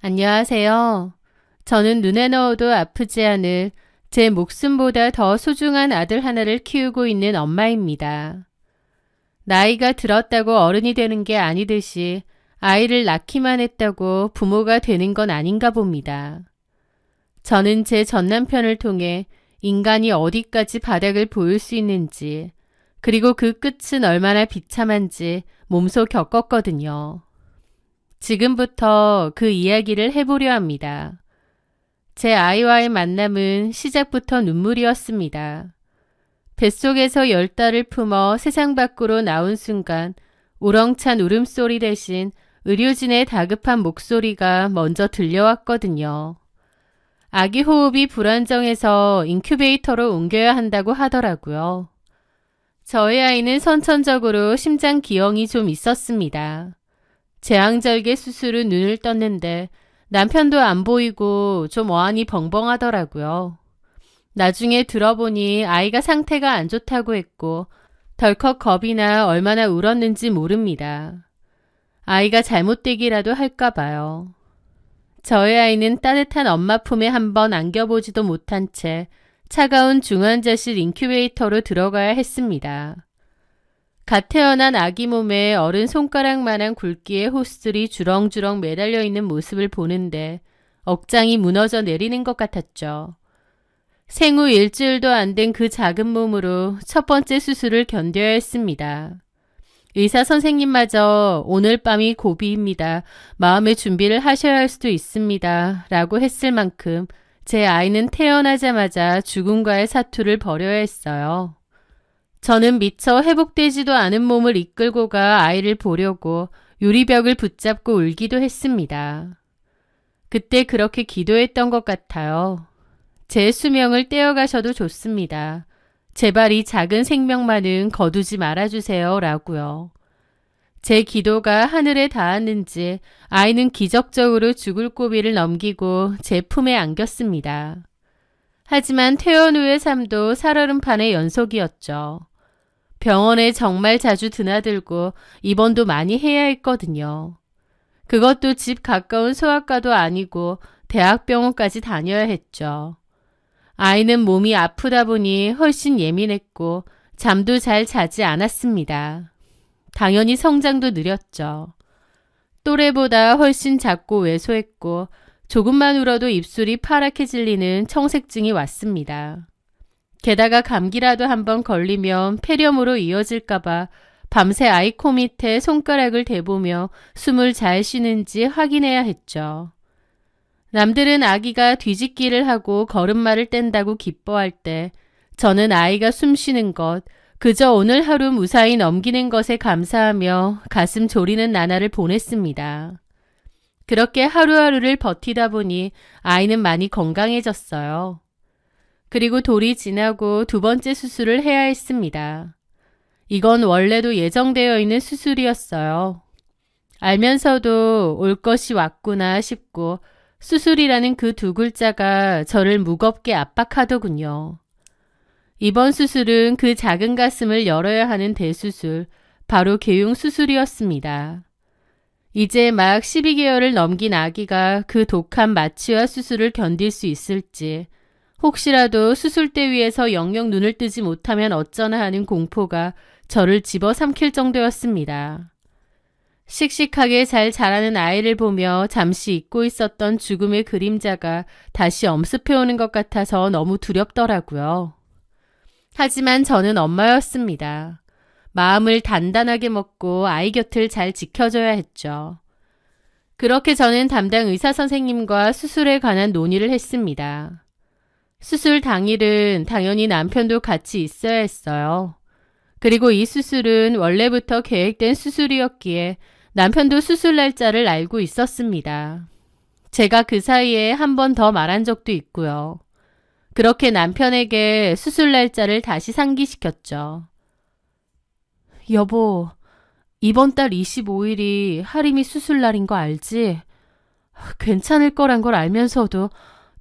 안녕하세요. 저는 눈에 넣어도 아프지 않을 제 목숨보다 더 소중한 아들 하나를 키우고 있는 엄마입니다. 나이가 들었다고 어른이 되는 게 아니듯이 아이를 낳기만 했다고 부모가 되는 건 아닌가 봅니다. 저는 제 전남편을 통해 인간이 어디까지 바닥을 보일 수 있는지, 그리고 그 끝은 얼마나 비참한지 몸소 겪었거든요. 지금부터 그 이야기를 해보려 합니다. 제 아이와의 만남은 시작부터 눈물이었습니다. 뱃속에서 10달을 품어 세상 밖으로 나온 순간 우렁찬 울음소리 대신 의료진의 다급한 목소리가 먼저 들려왔거든요. 아기 호흡이 불안정해서 인큐베이터로 옮겨야 한다고 하더라고요. 저희 아이는 선천적으로 심장 기형이 좀 있었습니다. 제왕절개 수술 후 눈을 떴는데 남편도 안 보이고 좀 어안이 벙벙하더라고요. 나중에 들어보니 아이가 상태가 안 좋다고 했고 덜컥 겁이 나 얼마나 울었는지 모릅니다. 아이가 잘못되기라도 할까 봐요. 저희 아이는 따뜻한 엄마 품에 한번 안겨보지도 못한 채 차가운 중환자실 인큐베이터로 들어가야 했습니다. 갓 태어난 아기 몸에 어른 손가락만한 굵기의 호스들이 주렁주렁 매달려 있는 모습을 보는데 억장이 무너져 내리는 것 같았죠. 생후 일주일도 안 된 그 작은 몸으로 첫 번째 수술을 견뎌야 했습니다. 의사 선생님마저 오늘 밤이 고비입니다. 마음의 준비를 하셔야 할 수도 있습니다. 라고 했을 만큼 제 아이는 태어나자마자 죽음과의 사투를 벌여야 했어요. 저는 미처 회복되지도 않은 몸을 이끌고 가 아이를 보려고 유리벽을 붙잡고 울기도 했습니다. 그때 그렇게 기도했던 것 같아요. 제 수명을 떼어가셔도 좋습니다. 제발 이 작은 생명만은 거두지 말아주세요. 라고요. 제 기도가 하늘에 닿았는지 아이는 기적적으로 죽을 고비를 넘기고 제 품에 안겼습니다. 하지만 퇴원 후의 삶도 살얼음판의 연속이었죠. 병원에 정말 자주 드나들고 입원도 많이 해야 했거든요. 그것도 집 가까운 소아과도 아니고 대학병원까지 다녀야 했죠. 아이는 몸이 아프다 보니 훨씬 예민했고 잠도 잘 자지 않았습니다. 당연히 성장도 느렸죠. 또래보다 훨씬 작고 왜소했고 조금만 울어도 입술이 파랗게 질리는 청색증이 왔습니다. 게다가 감기라도 한번 걸리면 폐렴으로 이어질까봐 밤새 아이 코 밑에 손가락을 대보며 숨을 잘 쉬는지 확인해야 했죠. 남들은 아기가 뒤집기를 하고 걸음마를 뗀다고 기뻐할 때 저는 아이가 숨 쉬는 것, 그저 오늘 하루 무사히 넘기는 것에 감사하며 가슴 졸이는 나날을 보냈습니다. 그렇게 하루하루를 버티다 보니 아이는 많이 건강해졌어요. 그리고 돌이 지나고 두 번째 수술을 해야 했습니다. 이건 원래도 예정되어 있는 수술이었어요. 알면서도 올 것이 왔구나 싶고 수술이라는 그 두 글자가 저를 무겁게 압박하더군요. 이번 수술은 그 작은 가슴을 열어야 하는 대수술, 바로 개용 수술이었습니다. 이제 막 12개월을 넘긴 아기가 그 독한 마취와 수술을 견딜 수 있을지, 혹시라도 수술대 위에서 영영 눈을 뜨지 못하면 어쩌나 하는 공포가 저를 집어삼킬 정도였습니다. 씩씩하게 잘 자라는 아이를 보며 잠시 잊고 있었던 죽음의 그림자가 다시 엄습해오는 것 같아서 너무 두렵더라고요. 하지만 저는 엄마였습니다. 마음을 단단하게 먹고 아이 곁을 잘 지켜줘야 했죠. 그렇게 저는 담당 의사 선생님과 수술에 관한 논의를 했습니다. 수술 당일은 당연히 남편도 같이 있어야 했어요. 그리고 이 수술은 원래부터 계획된 수술이었기에 남편도 수술 날짜를 알고 있었습니다. 제가 그 사이에 한 번 더 말한 적도 있고요. 그렇게 남편에게 수술 날짜를 다시 상기시켰죠. 여보, 이번 달 25일이 하림이 수술 날인 거 알지? 괜찮을 거란 걸 알면서도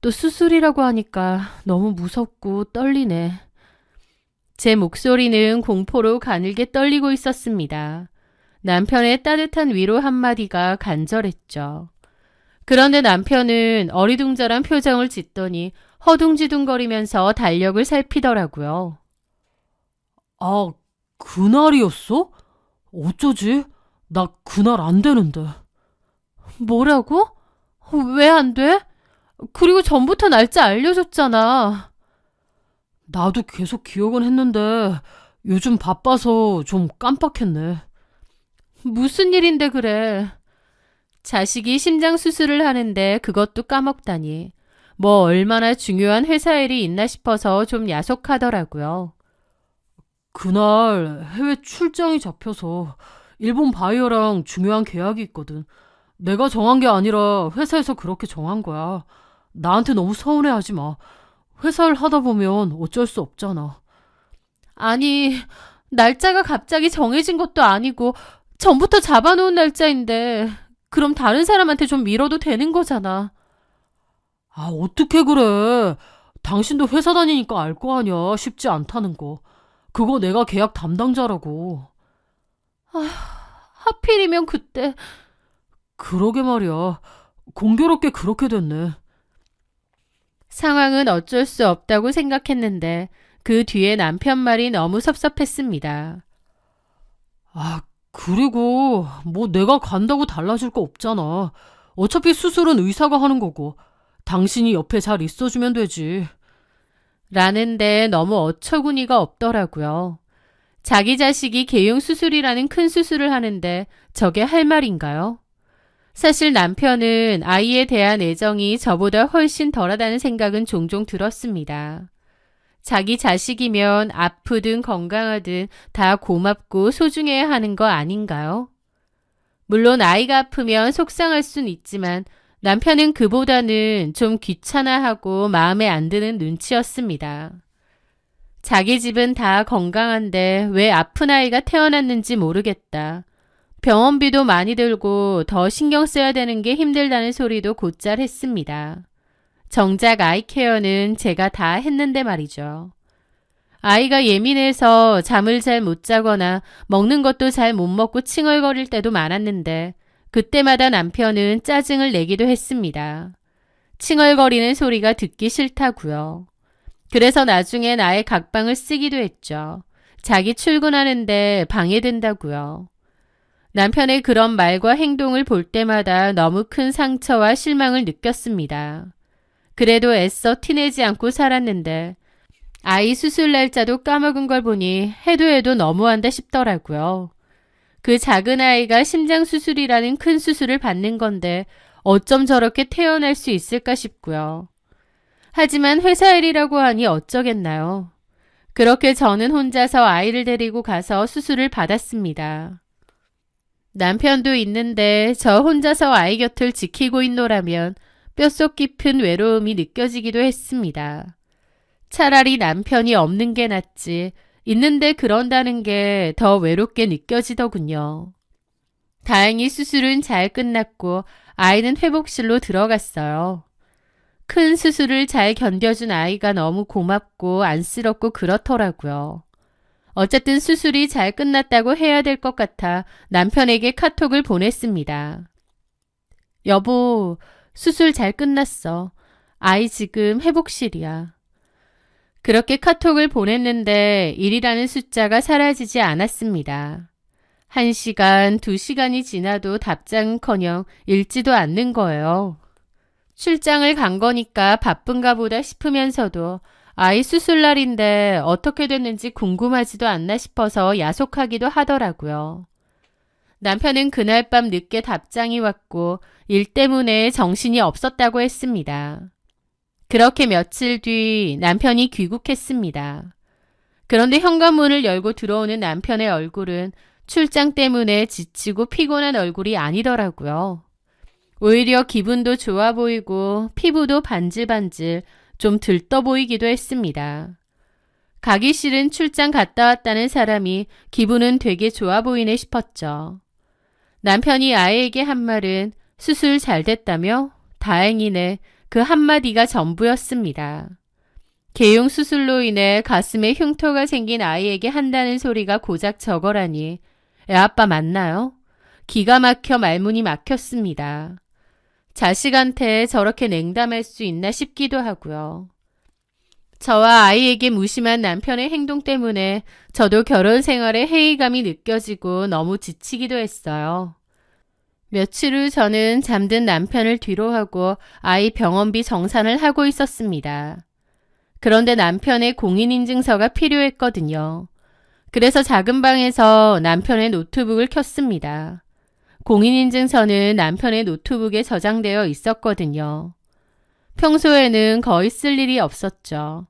또 수술이라고 하니까 너무 무섭고 떨리네. 제 목소리는 공포로 가늘게 떨리고 있었습니다. 남편의 따뜻한 위로 한마디가 간절했죠. 그런데 남편은 어리둥절한 표정을 짓더니 허둥지둥거리면서 달력을 살피더라고요. 아, 그날이었어? 어쩌지? 나 그날 안 되는데. 뭐라고? 왜 안 돼? 그리고 전부터 날짜 알려줬잖아. 나도 계속 기억은 했는데 요즘 바빠서 좀 깜빡했네. 무슨 일인데 그래. 자식이 심장 수술을 하는데 그것도 까먹다니. 뭐 얼마나 중요한 회사 일이 있나 싶어서 좀 야속하더라고요. 그날 해외 출장이 잡혀서 일본 바이어랑 중요한 계약이 있거든. 내가 정한 게 아니라 회사에서 그렇게 정한 거야. 나한테 너무 서운해하지 마. 회사 일 하다 보면 어쩔 수 없잖아. 아니, 날짜가 갑자기 정해진 것도 아니고 전부터 잡아놓은 날짜인데 그럼 다른 사람한테 좀 미뤄도 되는 거잖아. 아, 어떻게 그래. 당신도 회사 다니니까 알 거 아니야. 쉽지 않다는 거. 그거 내가 계약 담당자라고. 하필이면 그때. 그러게 말이야. 공교롭게 그렇게 됐네. 상황은 어쩔 수 없다고 생각했는데 그 뒤에 남편 말이 너무 섭섭했습니다. 아, 그리고 뭐 내가 간다고 달라질 거 없잖아. 어차피 수술은 의사가 하는 거고 당신이 옆에 잘 있어주면 되지. 라는데 너무 어처구니가 없더라고요. 자기 자식이 개용 수술이라는 큰 수술을 하는데 저게 할 말인가요? 사실 남편은 아이에 대한 애정이 저보다 훨씬 덜하다는 생각은 종종 들었습니다. 자기 자식이면 아프든 건강하든 다 고맙고 소중해야 하는 거 아닌가요? 물론 아이가 아프면 속상할 순 있지만 남편은 그보다는 좀 귀찮아하고 마음에 안 드는 눈치였습니다. 자기 집은 다 건강한데 왜 아픈 아이가 태어났는지 모르겠다. 병원비도 많이 들고 더 신경 써야 되는 게 힘들다는 소리도 곧잘 했습니다. 정작 아이 케어는 제가 다 했는데 말이죠. 아이가 예민해서 잠을 잘 못 자거나 먹는 것도 잘 못 먹고 칭얼거릴 때도 많았는데 그때마다 남편은 짜증을 내기도 했습니다. 칭얼거리는 소리가 듣기 싫다고요. 그래서 나중에 나의 각방을 쓰기도 했죠. 자기 출근하는데 방해된다고요. 남편의 그런 말과 행동을 볼 때마다 너무 큰 상처와 실망을 느꼈습니다. 그래도 애써 티내지 않고 살았는데 아이 수술 날짜도 까먹은 걸 보니 해도 너무한다 싶더라고요. 그 작은 아이가 심장 수술이라는 큰 수술을 받는 건데 어쩜 저렇게 태어날 수 있을까 싶고요. 하지만 회사 일이라고 하니 어쩌겠나요. 그렇게 저는 혼자서 아이를 데리고 가서 수술을 받았습니다. 남편도 있는데 저 혼자서 아이 곁을 지키고 있노라면 뼛속 깊은 외로움이 느껴지기도 했습니다. 차라리 남편이 없는 게 낫지 있는데 그런다는 게 더 외롭게 느껴지더군요. 다행히 수술은 잘 끝났고 아이는 회복실로 들어갔어요. 큰 수술을 잘 견뎌준 아이가 너무 고맙고 안쓰럽고 그렇더라고요. 어쨌든 수술이 잘 끝났다고 해야 될 것 같아 남편에게 카톡을 보냈습니다. 여보, 수술 잘 끝났어. 아이 지금 회복실이야. 그렇게 카톡을 보냈는데 1이라는 숫자가 사라지지 않았습니다. 1시간, 2시간이 지나도 답장은커녕 읽지도 않는 거예요. 출장을 간 거니까 바쁜가 보다 싶으면서도 아이 수술날인데 어떻게 됐는지 궁금하지도 않나 싶어서 야속하기도 하더라고요. 남편은 그날 밤 늦게 답장이 왔고 일 때문에 정신이 없었다고 했습니다. 그렇게 며칠 뒤 남편이 귀국했습니다. 그런데 현관문을 열고 들어오는 남편의 얼굴은 출장 때문에 지치고 피곤한 얼굴이 아니더라고요. 오히려 기분도 좋아 보이고 피부도 반질반질 좀 들떠 보이기도 했습니다. 가기 싫은 출장 갔다 왔다는 사람이 기분은 되게 좋아 보이네 싶었죠. 남편이 아이에게 한 말은 수술 잘 됐다며? 다행이네. 그 한마디가 전부였습니다. 개용 수술로 인해 가슴에 흉터가 생긴 아이에게 한다는 소리가 고작 저거라니 애아빠 맞나요? 기가 막혀 말문이 막혔습니다. 자식한테 저렇게 냉담할 수 있나 싶기도 하고요. 저와 아이에게 무심한 남편의 행동 때문에 저도 결혼 생활에 회의감이 느껴지고 너무 지치기도 했어요. 며칠 후 저는 잠든 남편을 뒤로하고 아이 병원비 정산을 하고 있었습니다. 그런데 남편의 공인인증서가 필요했거든요. 그래서 작은 방에서 남편의 노트북을 켰습니다. 공인인증서는 남편의 노트북에 저장되어 있었거든요. 평소에는 거의 쓸 일이 없었죠.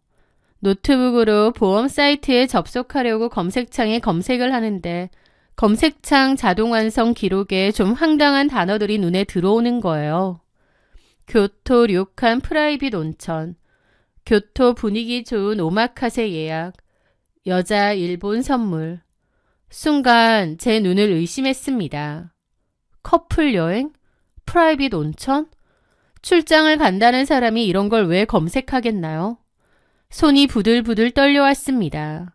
노트북으로 보험 사이트에 접속하려고 검색창에 검색을 하는데 검색창 자동 완성 기록에 좀 황당한 단어들이 눈에 들어오는 거예요. 교토 료칸 프라이빗 온천, 교토 분위기 좋은 오마카세 예약, 여자 일본 선물. 순간 제 눈을 의심했습니다. 커플 여행? 프라이빗 온천? 출장을 간다는 사람이 이런 걸 왜 검색하겠나요? 손이 부들부들 떨려왔습니다.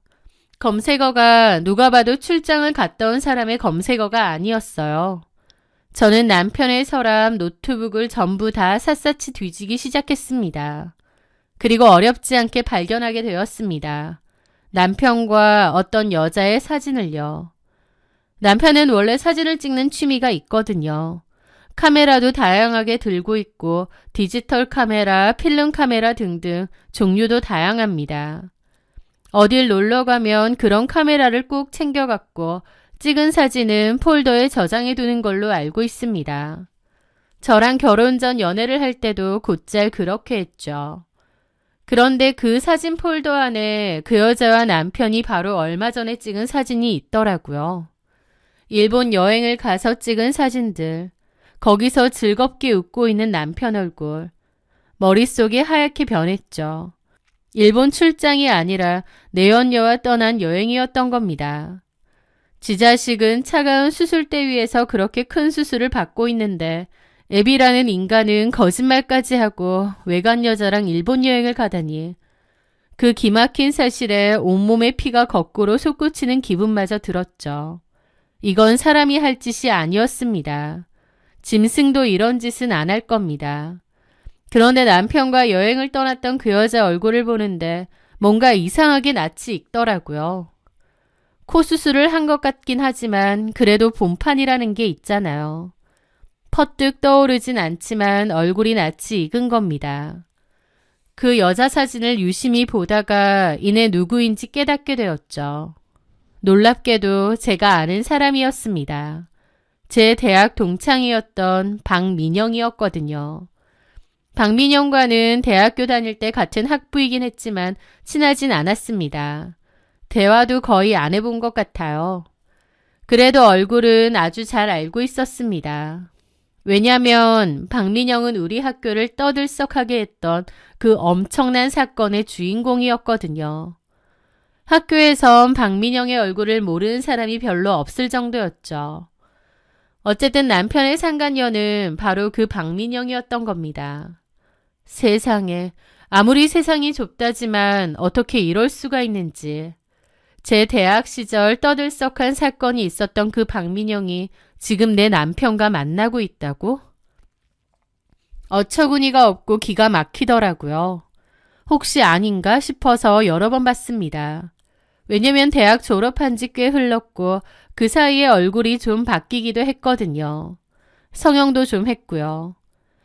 검색어가 누가 봐도 출장을 갔다 온 사람의 검색어가 아니었어요. 저는 남편의 서랍, 노트북을 전부 다 샅샅이 뒤지기 시작했습니다. 그리고 어렵지 않게 발견하게 되었습니다. 남편과 어떤 여자의 사진을요. 남편은 원래 사진을 찍는 취미가 있거든요. 카메라도 다양하게 들고 있고 디지털 카메라, 필름 카메라 등등 종류도 다양합니다. 어딜 놀러 가면 그런 카메라를 꼭 챙겨갔고 찍은 사진은 폴더에 저장해 두는 걸로 알고 있습니다. 저랑 결혼 전 연애를 할 때도 곧잘 그렇게 했죠. 그런데 그 사진 폴더 안에 그 여자와 남편이 바로 얼마 전에 찍은 사진이 있더라고요. 일본 여행을 가서 찍은 사진들, 거기서 즐겁게 웃고 있는 남편 얼굴, 머릿속이 하얗게 변했죠. 일본 출장이 아니라 내연녀와 떠난 여행이었던 겁니다. 지 자식은 차가운 수술대 위에서 그렇게 큰 수술을 받고 있는데 애비라는 인간은 거짓말까지 하고 외간 여자랑 일본 여행을 가다니. 그 기막힌 사실에 온몸의 피가 거꾸로 솟구치는 기분마저 들었죠. 이건 사람이 할 짓이 아니었습니다. 짐승도 이런 짓은 안 할 겁니다. 그런데 남편과 여행을 떠났던 그 여자 얼굴을 보는데 뭔가 이상하게 낯이 익더라고요. 코 수술을 한 것 같긴 하지만 그래도 본판이라는 게 있잖아요. 퍼뜩 떠오르진 않지만 얼굴이 낯이 익은 겁니다. 그 여자 사진을 유심히 보다가 이내 누구인지 깨닫게 되었죠. 놀랍게도 제가 아는 사람이었습니다. 제 대학 동창이었던 박민영이었거든요. 박민영과는 대학교 다닐 때 같은 학부이긴 했지만 친하진 않았습니다. 대화도 거의 안 해본 것 같아요. 그래도 얼굴은 아주 잘 알고 있었습니다. 왜냐면 박민영은 우리 학교를 떠들썩하게 했던 그 엄청난 사건의 주인공이었거든요. 학교에선 박민영의 얼굴을 모르는 사람이 별로 없을 정도였죠. 어쨌든 남편의 상간녀는 바로 그 박민영이었던 겁니다. 세상에, 아무리 세상이 좁다지만 어떻게 이럴 수가 있는지. 제 대학 시절 떠들썩한 사건이 있었던 그 박민영이 지금 내 남편과 만나고 있다고? 어처구니가 없고 기가 막히더라고요. 혹시 아닌가 싶어서 여러 번 봤습니다. 왜냐면 대학 졸업한 지 꽤 흘렀고 그 사이에 얼굴이 좀 바뀌기도 했거든요. 성형도 좀 했고요.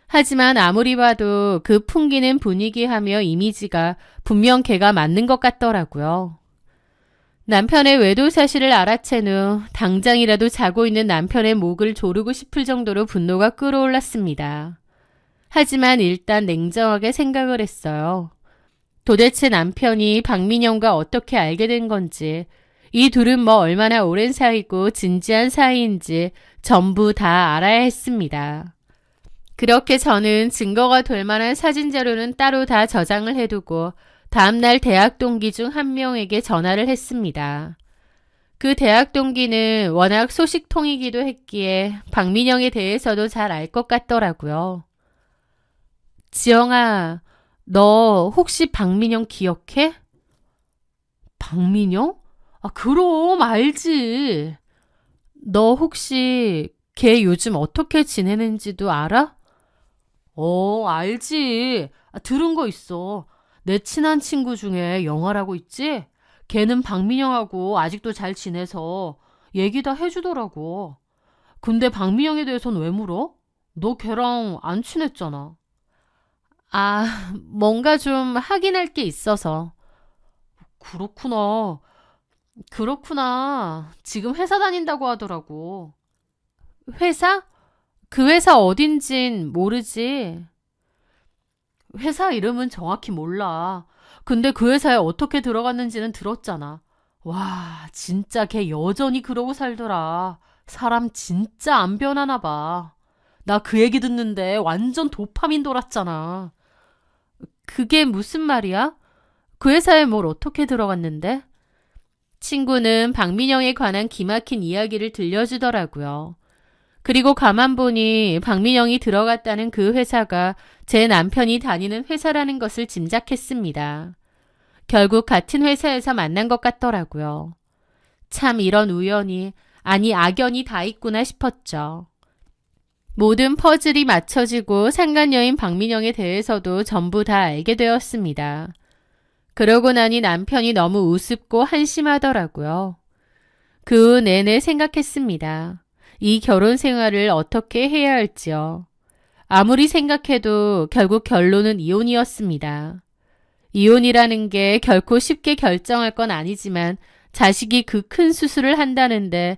하지만 아무리 봐도 그 풍기는 분위기하며 이미지가 분명 걔가 맞는 것 같더라고요. 남편의 외도 사실을 알아챈 후 당장이라도 자고 있는 남편의 목을 조르고 싶을 정도로 분노가 끌어올랐습니다. 하지만 일단 냉정하게 생각을 했어요. 도대체 남편이 박민영과 어떻게 알게 된 건지, 이 둘은 뭐 얼마나 오랜 사이고 진지한 사이인지 전부 다 알아야 했습니다. 그렇게 저는 증거가 될 만한 사진 자료는 따로 다 저장을 해두고 다음날 대학 동기 중 한 명에게 전화를 했습니다. 그 대학 동기는 워낙 소식통이기도 했기에 박민영에 대해서도 잘 알 것 같더라고요. 지영아, 너 혹시 박민영 기억해? 박민영? 아, 그럼 알지. 너 혹시 걔 요즘 어떻게 지내는지도 알아? 알지. 들은 거 있어. 내 친한 친구 중에 영화라고 있지? 걔는 박민영하고 아직도 잘 지내서 얘기 다 해주더라고. 근데 박민영에 대해선 왜 물어? 너 걔랑 안 친했잖아. 뭔가 좀 확인할 게 있어서. 그렇구나. 그렇구나. 지금 회사 다닌다고 하더라고. 회사? 그 회사 어딘진 모르지. 회사 이름은 정확히 몰라. 근데 그 회사에 어떻게 들어갔는지는 들었잖아. 와, 진짜 걔 여전히 그러고 살더라. 사람 진짜 안 변하나 봐. 나 그 얘기 듣는데 완전 도파민 돌았잖아. 그게 무슨 말이야? 그 회사에 뭘 어떻게 들어갔는데? 친구는 박민영에 관한 기막힌 이야기를 들려주더라고요. 그리고 가만 보니 박민영이 들어갔다는 그 회사가 제 남편이 다니는 회사라는 것을 짐작했습니다. 결국 같은 회사에서 만난 것 같더라고요. 참 이런 우연이, 아니 악연이 다 있구나 싶었죠. 모든 퍼즐이 맞춰지고 상간녀인 박민영에 대해서도 전부 다 알게 되었습니다. 그러고 나니 남편이 너무 우습고 한심하더라고요. 그 후 내내 생각했습니다. 이 결혼 생활을 어떻게 해야 할지요. 아무리 생각해도 결국 결론은 이혼이었습니다. 이혼이라는 게 결코 쉽게 결정할 건 아니지만 자식이 그 큰 수술을 한다는데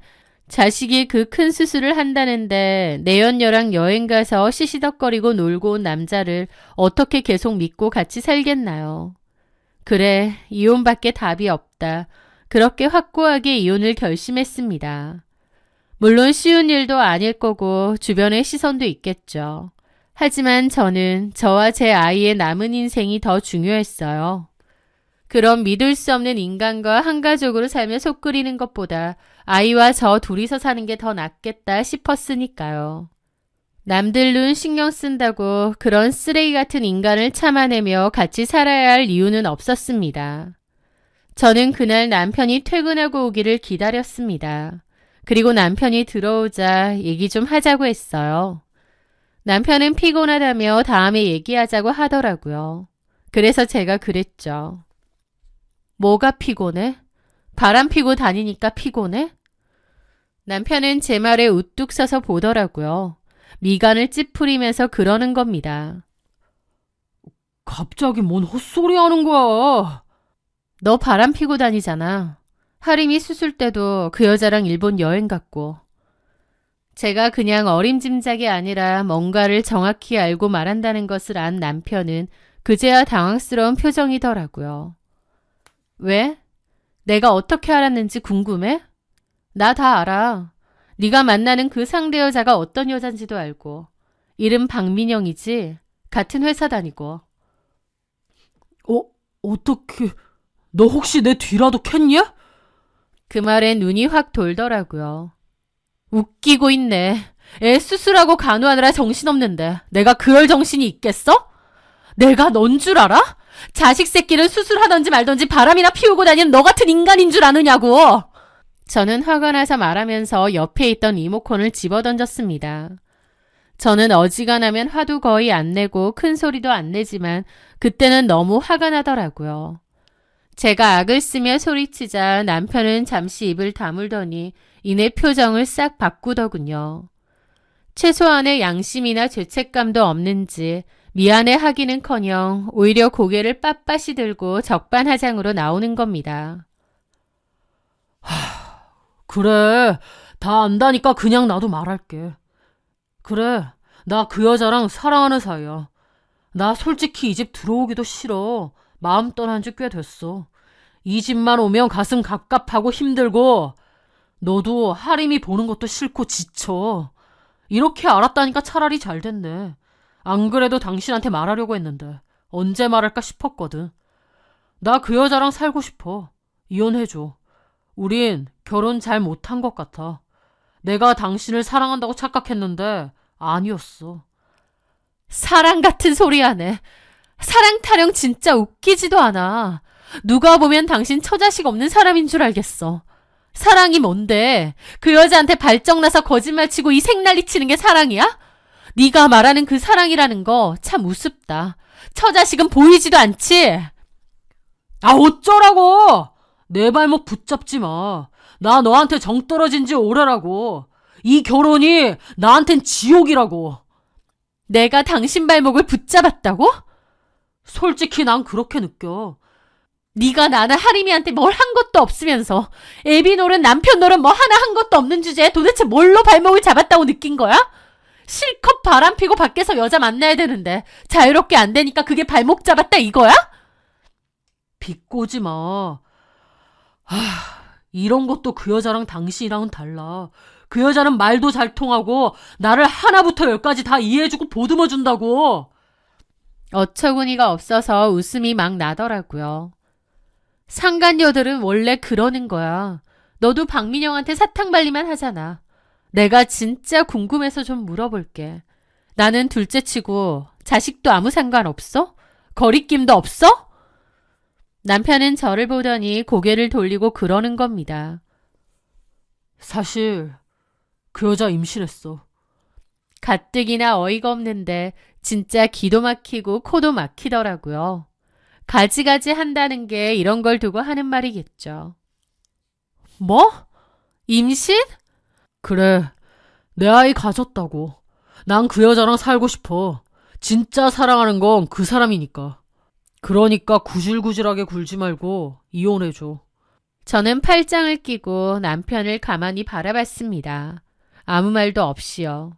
내연녀랑 여행 가서 시시덕거리고 놀고 온 남자를 어떻게 계속 믿고 같이 살겠나요? 그래, 이혼밖에 답이 없다. 그렇게 확고하게 이혼을 결심했습니다. 물론 쉬운 일도 아닐 거고 주변의 시선도 있겠죠. 하지만 저는 저와 제 아이의 남은 인생이 더 중요했어요. 그럼 믿을 수 없는 인간과 한가족으로 살며 속 끓이는 것보다 아이와 저 둘이서 사는 게 더 낫겠다 싶었으니까요. 남들 눈 신경 쓴다고 그런 쓰레기 같은 인간을 참아내며 같이 살아야 할 이유는 없었습니다. 저는 그날 남편이 퇴근하고 오기를 기다렸습니다. 그리고 남편이 들어오자 얘기 좀 하자고 했어요. 남편은 피곤하다며 다음에 얘기하자고 하더라고요. 그래서 제가 그랬죠. 뭐가 피곤해? 바람 피고 다니니까 피곤해? 남편은 제 말에 우뚝 서서 보더라고요. 미간을 찌푸리면서 그러는 겁니다. 갑자기 뭔 헛소리 하는 거야? 너 바람 피고 다니잖아. 하림이 수술 때도 그 여자랑 일본 여행 갔고. 제가 그냥 어림짐작이 아니라 뭔가를 정확히 알고 말한다는 것을 안 남편은 그제야 당황스러운 표정이더라고요. 왜? 내가 어떻게 알았는지 궁금해? 나 다 알아. 네가 만나는 그 상대 여자가 어떤 여잔지도 알고. 이름 박민영이지? 같은 회사 다니고. 어떻게... 너 혹시 내 뒤라도 캤냐? 그 말에 눈이 확 돌더라고요. 웃기고 있네. 애 수술하고 간호하느라 정신없는데 내가 그럴 정신이 있겠어? 내가 넌 줄 알아? 자식 새끼를 수술하던지 말던지 바람이나 피우고 다니는 너 같은 인간인 줄 아느냐고. 저는 화가 나서 말하면서 옆에 있던 리모컨을 집어던졌습니다. 저는 어지간하면 화도 거의 안 내고 큰 소리도 안 내지만 그때는 너무 화가 나더라고요. 제가 악을 쓰며 소리치자 남편은 잠시 입을 다물더니 이내 표정을 싹 바꾸더군요. 최소한의 양심이나 죄책감도 없는지 미안해 하기는커녕 오히려 고개를 빳빳이 들고 적반하장으로 나오는 겁니다. 그래, 다 안다니까 그냥 나도 말할게. 그래, 나 그 여자랑 사랑하는 사이야. 나 솔직히 이 집 들어오기도 싫어. 마음 떠난 지 꽤 됐어. 이 집만 오면 가슴 갑갑하고 힘들고 너도 하림이 보는 것도 싫고 지쳐. 이렇게 알았다니까 차라리 잘 됐네. 안 그래도 당신한테 말하려고 했는데 언제 말할까 싶었거든. 나 그 여자랑 살고 싶어. 이혼해줘. 우린 결혼 잘 못한 것 같아. 내가 당신을 사랑한다고 착각했는데 아니었어. 사랑 같은 소리 하네. 사랑 타령 진짜 웃기지도 않아. 누가 보면 당신 처자식 없는 사람인 줄 알겠어. 사랑이 뭔데? 그 여자한테 발정나서 거짓말 치고 이 생난리 치는 게 사랑이야? 네가 말하는 그 사랑이라는 거 참 우습다. 처자식은 보이지도 않지? 아, 어쩌라고! 내 발목 붙잡지 마. 나 너한테 정 떨어진 지 오래라고. 이 결혼이 나한텐 지옥이라고. 내가 당신 발목을 붙잡았다고? 솔직히 난 그렇게 느껴. 네가 나는 하림이한테 뭘 한 것도 없으면서 애비 노릇 남편 노릇 뭐 하나 한 것도 없는 주제에 도대체 뭘로 발목을 잡았다고 느낀 거야? 실컷 바람 피고 밖에서 여자 만나야 되는데 자유롭게 안 되니까 그게 발목 잡았다 이거야? 비꼬지 마. 이런 것도 그 여자랑 당신이랑은 달라. 그 여자는 말도 잘 통하고 나를 하나부터 열까지 다 이해해주고 보듬어준다고. 어처구니가 없어서 웃음이 막 나더라고요. 상간녀들은 원래 그러는 거야. 너도 박민영한테 사탕 발리만 하잖아. 내가 진짜 궁금해서 좀 물어볼게. 나는 둘째치고 자식도 아무 상관없어? 거리낌도 없어? 남편은 저를 보더니 고개를 돌리고 그러는 겁니다. 사실 그 여자 임신했어. 가뜩이나 어이가 없는데 진짜 기도 막히고 코도 막히더라고요. 가지가지 한다는 게 이런 걸 두고 하는 말이겠죠. 뭐? 임신? 그래, 내 아이 가졌다고. 난 그 여자랑 살고 싶어. 진짜 사랑하는 건 그 사람이니까. 그러니까 구질구질하게 굴지 말고 이혼해줘. 저는 팔짱을 끼고 남편을 가만히 바라봤습니다. 아무 말도 없이요.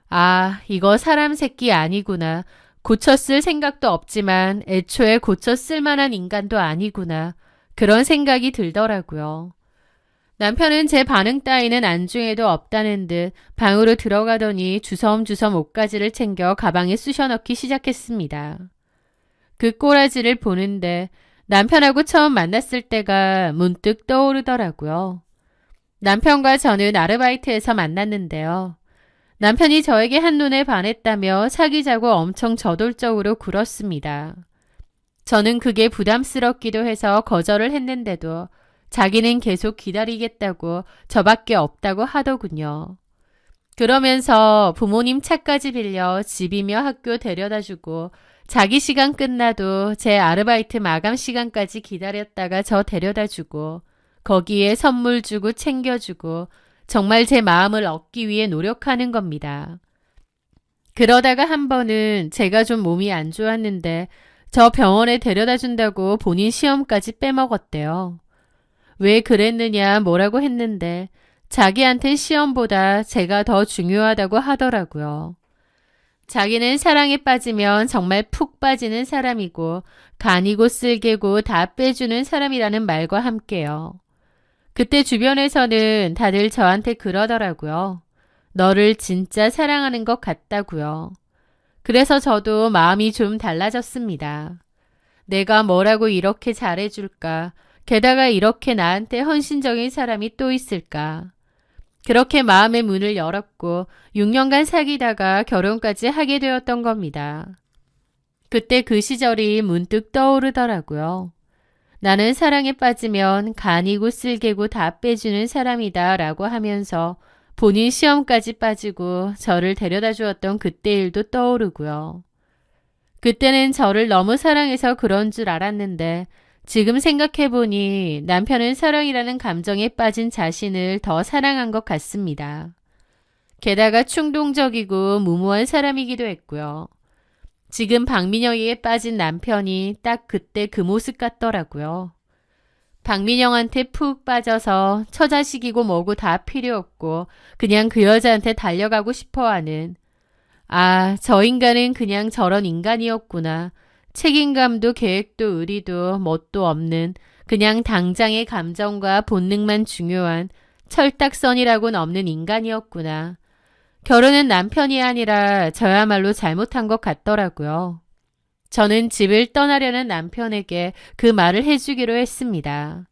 아, 이거 사람 새끼 아니구나. 고쳤을 생각도 없지만 애초에 고쳤을 만한 인간도 아니구나. 그런 생각이 들더라고요. 남편은 제 반응 따위는 안중에도 없다는 듯 방으로 들어가더니 주섬주섬 옷가지를 챙겨 가방에 쑤셔넣기 시작했습니다. 그 꼬라지를 보는데 남편하고 처음 만났을 때가 문득 떠오르더라고요. 남편과 저는 아르바이트에서 만났는데요. 남편이 저에게 한눈에 반했다며 사귀자고 엄청 저돌적으로 굴었습니다. 저는 그게 부담스럽기도 해서 거절을 했는데도 자기는 계속 기다리겠다고 저밖에 없다고 하더군요. 그러면서 부모님 차까지 빌려 집이며 학교 데려다주고 자기 시간 끝나도 제 아르바이트 마감 시간까지 기다렸다가 저 데려다주고 거기에 선물 주고 챙겨주고 정말 제 마음을 얻기 위해 노력하는 겁니다. 그러다가 한 번은 제가 좀 몸이 안 좋았는데 저 병원에 데려다 준다고 본인 시험까지 빼먹었대요. 왜 그랬느냐 뭐라고 했는데 자기한텐 시험보다 제가 더 중요하다고 하더라고요. 자기는 사랑에 빠지면 정말 푹 빠지는 사람이고 간이고 쓸개고 다 빼주는 사람이라는 말과 함께요. 그때 주변에서는 다들 저한테 그러더라고요. 너를 진짜 사랑하는 것 같다고요. 그래서 저도 마음이 좀 달라졌습니다. 내가 뭐라고 이렇게 잘해줄까? 게다가 이렇게 나한테 헌신적인 사람이 또 있을까? 그렇게 마음의 문을 열었고 6년간 사귀다가 결혼까지 하게 되었던 겁니다. 그때 그 시절이 문득 떠오르더라고요. 나는 사랑에 빠지면 간이고 쓸개고 다 빼주는 사람이다 라고 하면서 본인 시험까지 빠지고 저를 데려다 주었던 그때 일도 떠오르고요. 그때는 저를 너무 사랑해서 그런 줄 알았는데 지금 생각해보니 남편은 사랑이라는 감정에 빠진 자신을 더 사랑한 것 같습니다. 게다가 충동적이고 무모한 사람이기도 했고요. 지금 박민영에게 빠진 남편이 딱 그때 그 모습 같더라고요. 박민영한테 푹 빠져서 처자식이고 뭐고 다 필요 없고 그냥 그 여자한테 달려가고 싶어하는 아, 저 인간은 그냥 저런 인간이었구나. 책임감도 계획도 의리도 뭣도 없는 그냥 당장의 감정과 본능만 중요한 철딱선이라고는 없는 인간이었구나. 결혼은 남편이 아니라 저야말로 잘못한 것 같더라고요. 저는 집을 떠나려는 남편에게 그 말을 해주기로 했습니다.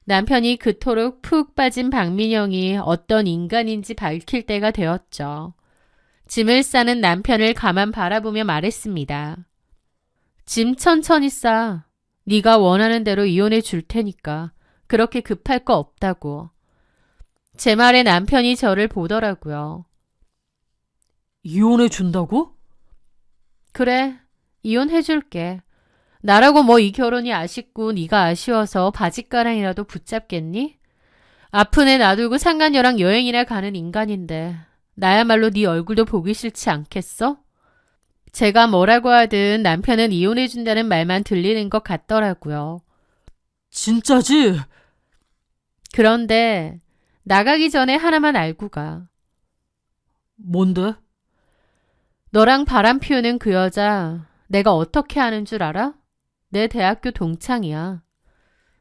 남편이 그토록 푹 빠진 박민영이 어떤 인간인지 밝힐 때가 되었죠. 짐을 싸는 남편을 가만 바라보며 말했습니다. 짐 천천히 싸. 네가 원하는 대로 이혼해 줄 테니까. 그렇게 급할 거 없다고. 제 말에 남편이 저를 보더라고요. 이혼해 준다고? 그래, 이혼해줄게. 나라고 뭐 이 결혼이 아쉽고 네가 아쉬워서 바짓가랑이라도 붙잡겠니? 아픈 애 놔두고 상간녀랑 여행이나 가는 인간인데 나야말로 네 얼굴도 보기 싫지 않겠어? 제가 뭐라고 하든 남편은 이혼해준다는 말만 들리는 것 같더라고요. 진짜지? 그런데 나가기 전에 하나만 알고 가. 뭔데? 너랑 바람 피우는 그 여자 내가 어떻게 아는 줄 알아? 내 대학교 동창이야.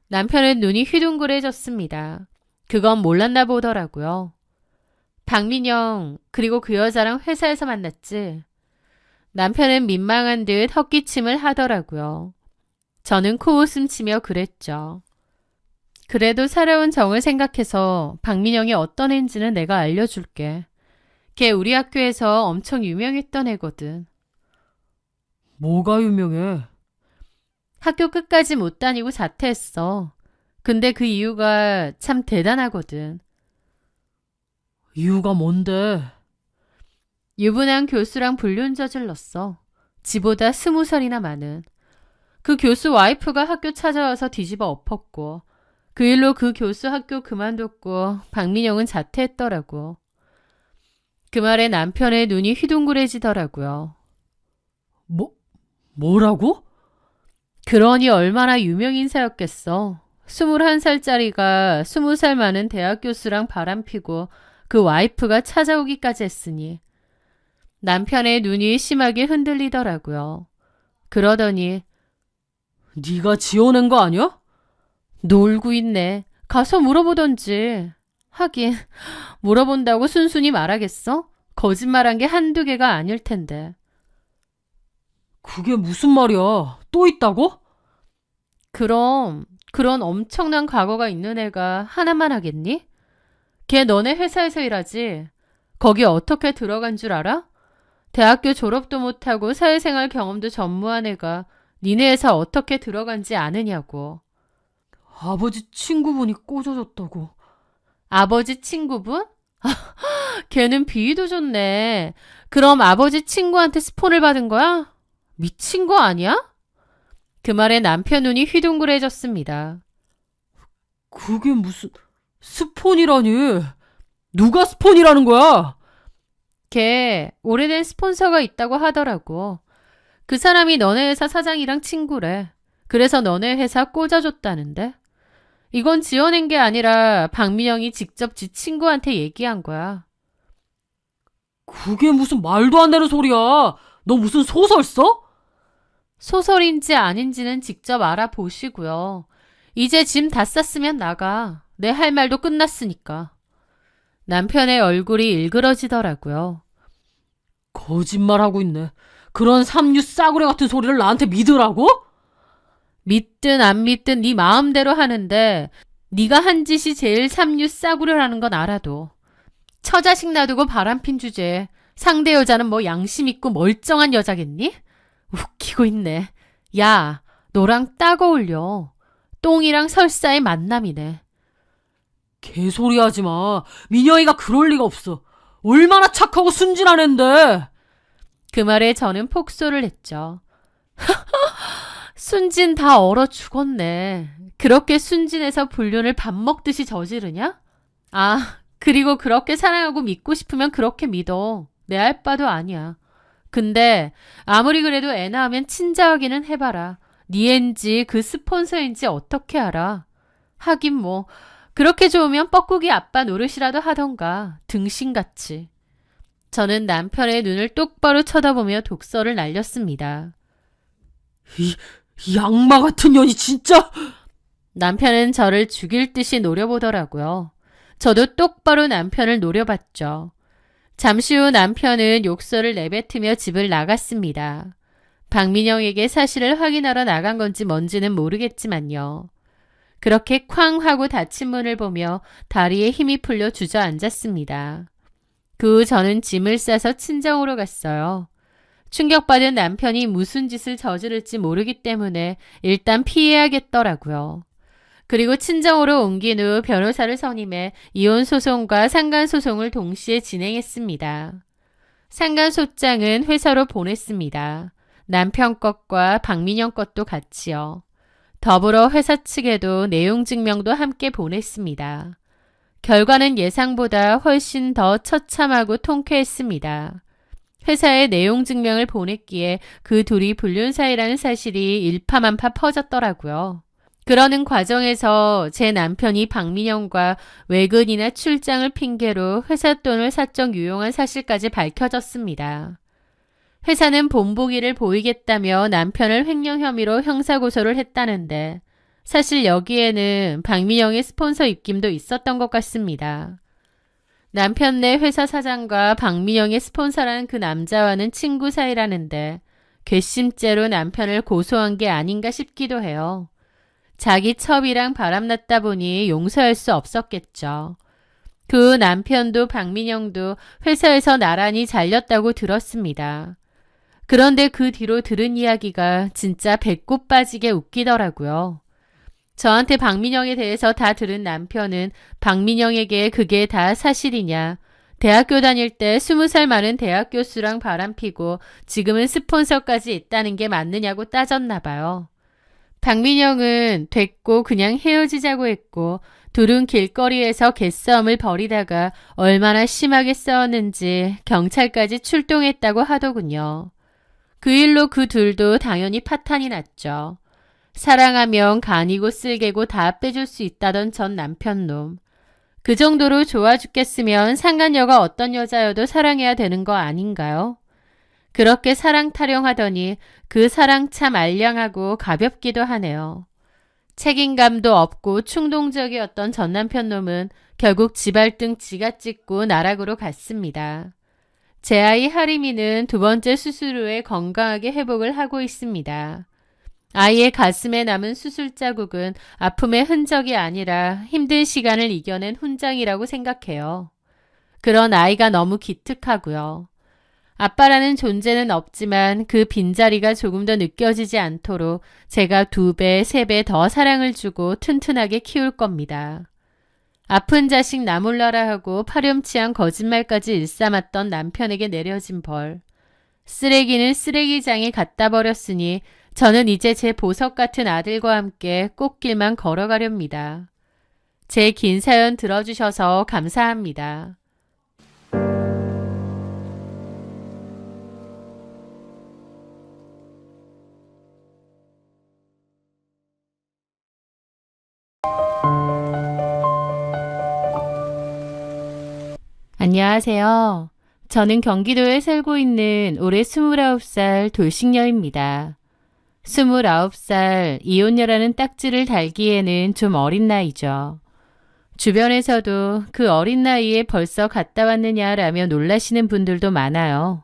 남편은 눈이 휘둥그레졌습니다. 그건 몰랐나 보더라고요. 박민영, 그리고 그 여자랑 회사에서 만났지. 남편은 민망한 듯 헛기침을 하더라고요. 저는 코웃음 치며 그랬죠. 그래도 살아온 정을 생각해서 박민영이 어떤 애인지는 내가 알려줄게. 걔 우리 학교에서 엄청 유명했던 애거든. 뭐가 유명해? 학교 끝까지 못 다니고 자퇴했어. 근데 그 이유가 참 대단하거든. 이유가 뭔데? 유부남 교수랑 불륜 저질렀어. 지보다 20살이나 많은. 그 교수 와이프가 학교 찾아와서 뒤집어 엎었고 그 일로 그 교수 학교 그만뒀고 박민영은 자퇴했더라고. 그 말에 남편의 눈이 휘둥그레지더라고요. 뭐라고? 그러니 얼마나 유명 인사였겠어. 21살짜리가 20살 많은 대학 교수랑 바람피고 그 와이프가 찾아오기까지 했으니 남편의 눈이 심하게 흔들리더라고요. 그러더니 네가 지어낸 거 아니야? 놀고 있네. 가서 물어보던지. 하긴 물어본다고 순순히 말하겠어? 거짓말한 게 한두 개가 아닐 텐데. 그게 무슨 말이야? 또 있다고? 그럼 그런 엄청난 과거가 있는 애가 하나만 하겠니? 걔 너네 회사에서 일하지? 거기 어떻게 들어간 줄 알아? 대학교 졸업도 못하고 사회생활 경험도 전무한 애가 니네 회사 어떻게 들어간지 아느냐고. 아버지 친구분이 꽂아줬다고. 아버지 친구분? 걔는 비위도 좋네. 그럼 아버지 친구한테 스폰을 받은 거야? 미친 거 아니야? 그 말에 남편 눈이 휘둥그레졌습니다. 그게 무슨 스폰이라니? 누가 스폰이라는 거야? 걔 오래된 스폰서가 있다고 하더라고. 그 사람이 너네 회사 사장이랑 친구래. 그래서 너네 회사 꽂아줬다는데. 이건 지어낸 게 아니라 박민영이 직접 지 친구한테 얘기한 거야. 그게 무슨 말도 안 되는 소리야. 너 무슨 소설 써? 소설인지 아닌지는 직접 알아보시고요. 이제 짐 다 쌌으면 나가. 내 할 말도 끝났으니까. 남편의 얼굴이 일그러지더라고요. 거짓말하고 있네. 그런 삼류 싸구려 같은 소리를 나한테 믿으라고? 믿든 안 믿든 네 마음대로 하는데 네가 한 짓이 제일 삼류 싸구려라는 건 알아도. 처자식 놔두고 바람핀 주제에 상대 여자는 뭐 양심 있고 멀쩡한 여자겠니? 웃기고 있네. 야, 너랑 딱 어울려. 똥이랑 설사의 만남이네. 개소리 하지 마. 민영이가 그럴 리가 없어. 얼마나 착하고 순진한 앤데. 그 말에 저는 폭소를 했죠. 순진 다 얼어 죽었네. 그렇게 순진해서 불륜을 밥 먹듯이 저지르냐? 아, 그리고 그렇게 사랑하고 믿고 싶으면 그렇게 믿어. 내 알 바도 아니야. 근데 아무리 그래도 애 낳으면 친자하기는 해봐라. 니 앤지 그 스폰서인지 어떻게 알아? 하긴 뭐 그렇게 좋으면 뻐꾸기 아빠 노릇이라도 하던가 등신같이. 저는 남편의 눈을 똑바로 쳐다보며 독서를 날렸습니다. 이 악마 같은 년이 진짜. 남편은 저를 죽일 듯이 노려보더라고요. 저도 똑바로 남편을 노려봤죠. 잠시 후 남편은 욕설을 내뱉으며 집을 나갔습니다. 박민영에게 사실을 확인하러 나간 건지 뭔지는 모르겠지만요. 그렇게 쾅 하고 닫힌 문을 보며 다리에 힘이 풀려 주저앉았습니다. 그 후 저는 짐을 싸서 친정으로 갔어요. 충격받은 남편이 무슨 짓을 저지를지 모르기 때문에 일단 피해야겠더라고요. 그리고 친정으로 옮긴 후 변호사를 선임해 이혼 소송과 상간 소송을 동시에 진행했습니다. 상간 소장은 회사로 보냈습니다. 남편 것과 박민영 것도 같이요. 더불어 회사 측에도 내용 증명도 함께 보냈습니다. 결과는 예상보다 훨씬 더 처참하고 통쾌했습니다. 회사에 내용 증명을 보냈기에 그 둘이 불륜 사이라는 사실이 일파만파 퍼졌더라고요. 그러는 과정에서 제 남편이 박민영과 외근이나 출장을 핑계로 회사 돈을 사적 유용한 사실까지 밝혀졌습니다. 회사는 본보기를 보이겠다며 남편을 횡령 혐의로 형사고소를 했다는데 사실 여기에는 박민영의 스폰서 입김도 있었던 것 같습니다. 남편네 회사 사장과 박민영의 스폰서라는 그 남자와는 친구 사이라는데 괘씸죄로 남편을 고소한 게 아닌가 싶기도 해요. 자기 첩이랑 바람났다 보니 용서할 수 없었겠죠. 그 남편도 박민영도 회사에서 나란히 잘렸다고 들었습니다. 그런데 그 뒤로 들은 이야기가 진짜 배꼽 빠지게 웃기더라고요. 저한테 박민영에 대해서 다 들은 남편은 박민영에게 그게 다 사실이냐, 대학교 다닐 때 20살 많은 대학 교수랑 바람피고 지금은 스폰서까지 있다는 게 맞느냐고 따졌나 봐요. 박민영은 됐고 그냥 헤어지자고 했고 둘은 길거리에서 개싸움을 벌이다가 얼마나 심하게 싸웠는지 경찰까지 출동했다고 하더군요. 그 일로 그 둘도 당연히 파탄이 났죠. 사랑하면 간이고 쓸개고 다 빼줄 수 있다던 전 남편놈. 그 정도로 좋아 죽겠으면 상간녀가 어떤 여자여도 사랑해야 되는 거 아닌가요? 그렇게 사랑 타령하더니 그 사랑 참 알량하고 가볍기도 하네요. 책임감도 없고 충동적이었던 전 남편놈은 결국 지발등 지가 찢고 나락으로 갔습니다. 제 아이 하림이는 2번째 수술 후에 건강하게 회복을 하고 있습니다. 아이의 가슴에 남은 수술 자국은 아픔의 흔적이 아니라 힘든 시간을 이겨낸 훈장이라고 생각해요. 그런 아이가 너무 기특하고요. 아빠라는 존재는 없지만 그 빈자리가 조금 더 느껴지지 않도록 제가 2배, 3배 더 사랑을 주고 튼튼하게 키울 겁니다. 아픈 자식 나 몰라라 하고 파렴치한 거짓말까지 일삼았던 남편에게 내려진 벌. 쓰레기는 쓰레기장에 갖다 버렸으니 저는 이제 제 보석 같은 아들과 함께 꽃길만 걸어가렵니다. 제 긴 사연 들어주셔서 감사합니다. 안녕하세요. 저는 경기도에 살고 있는 올해 29살 돌싱녀입니다. 29살 이혼녀라는 딱지를 달기에는 좀 어린 나이죠. 주변에서도 그 어린 나이에 벌써 갔다 왔느냐라며 놀라시는 분들도 많아요.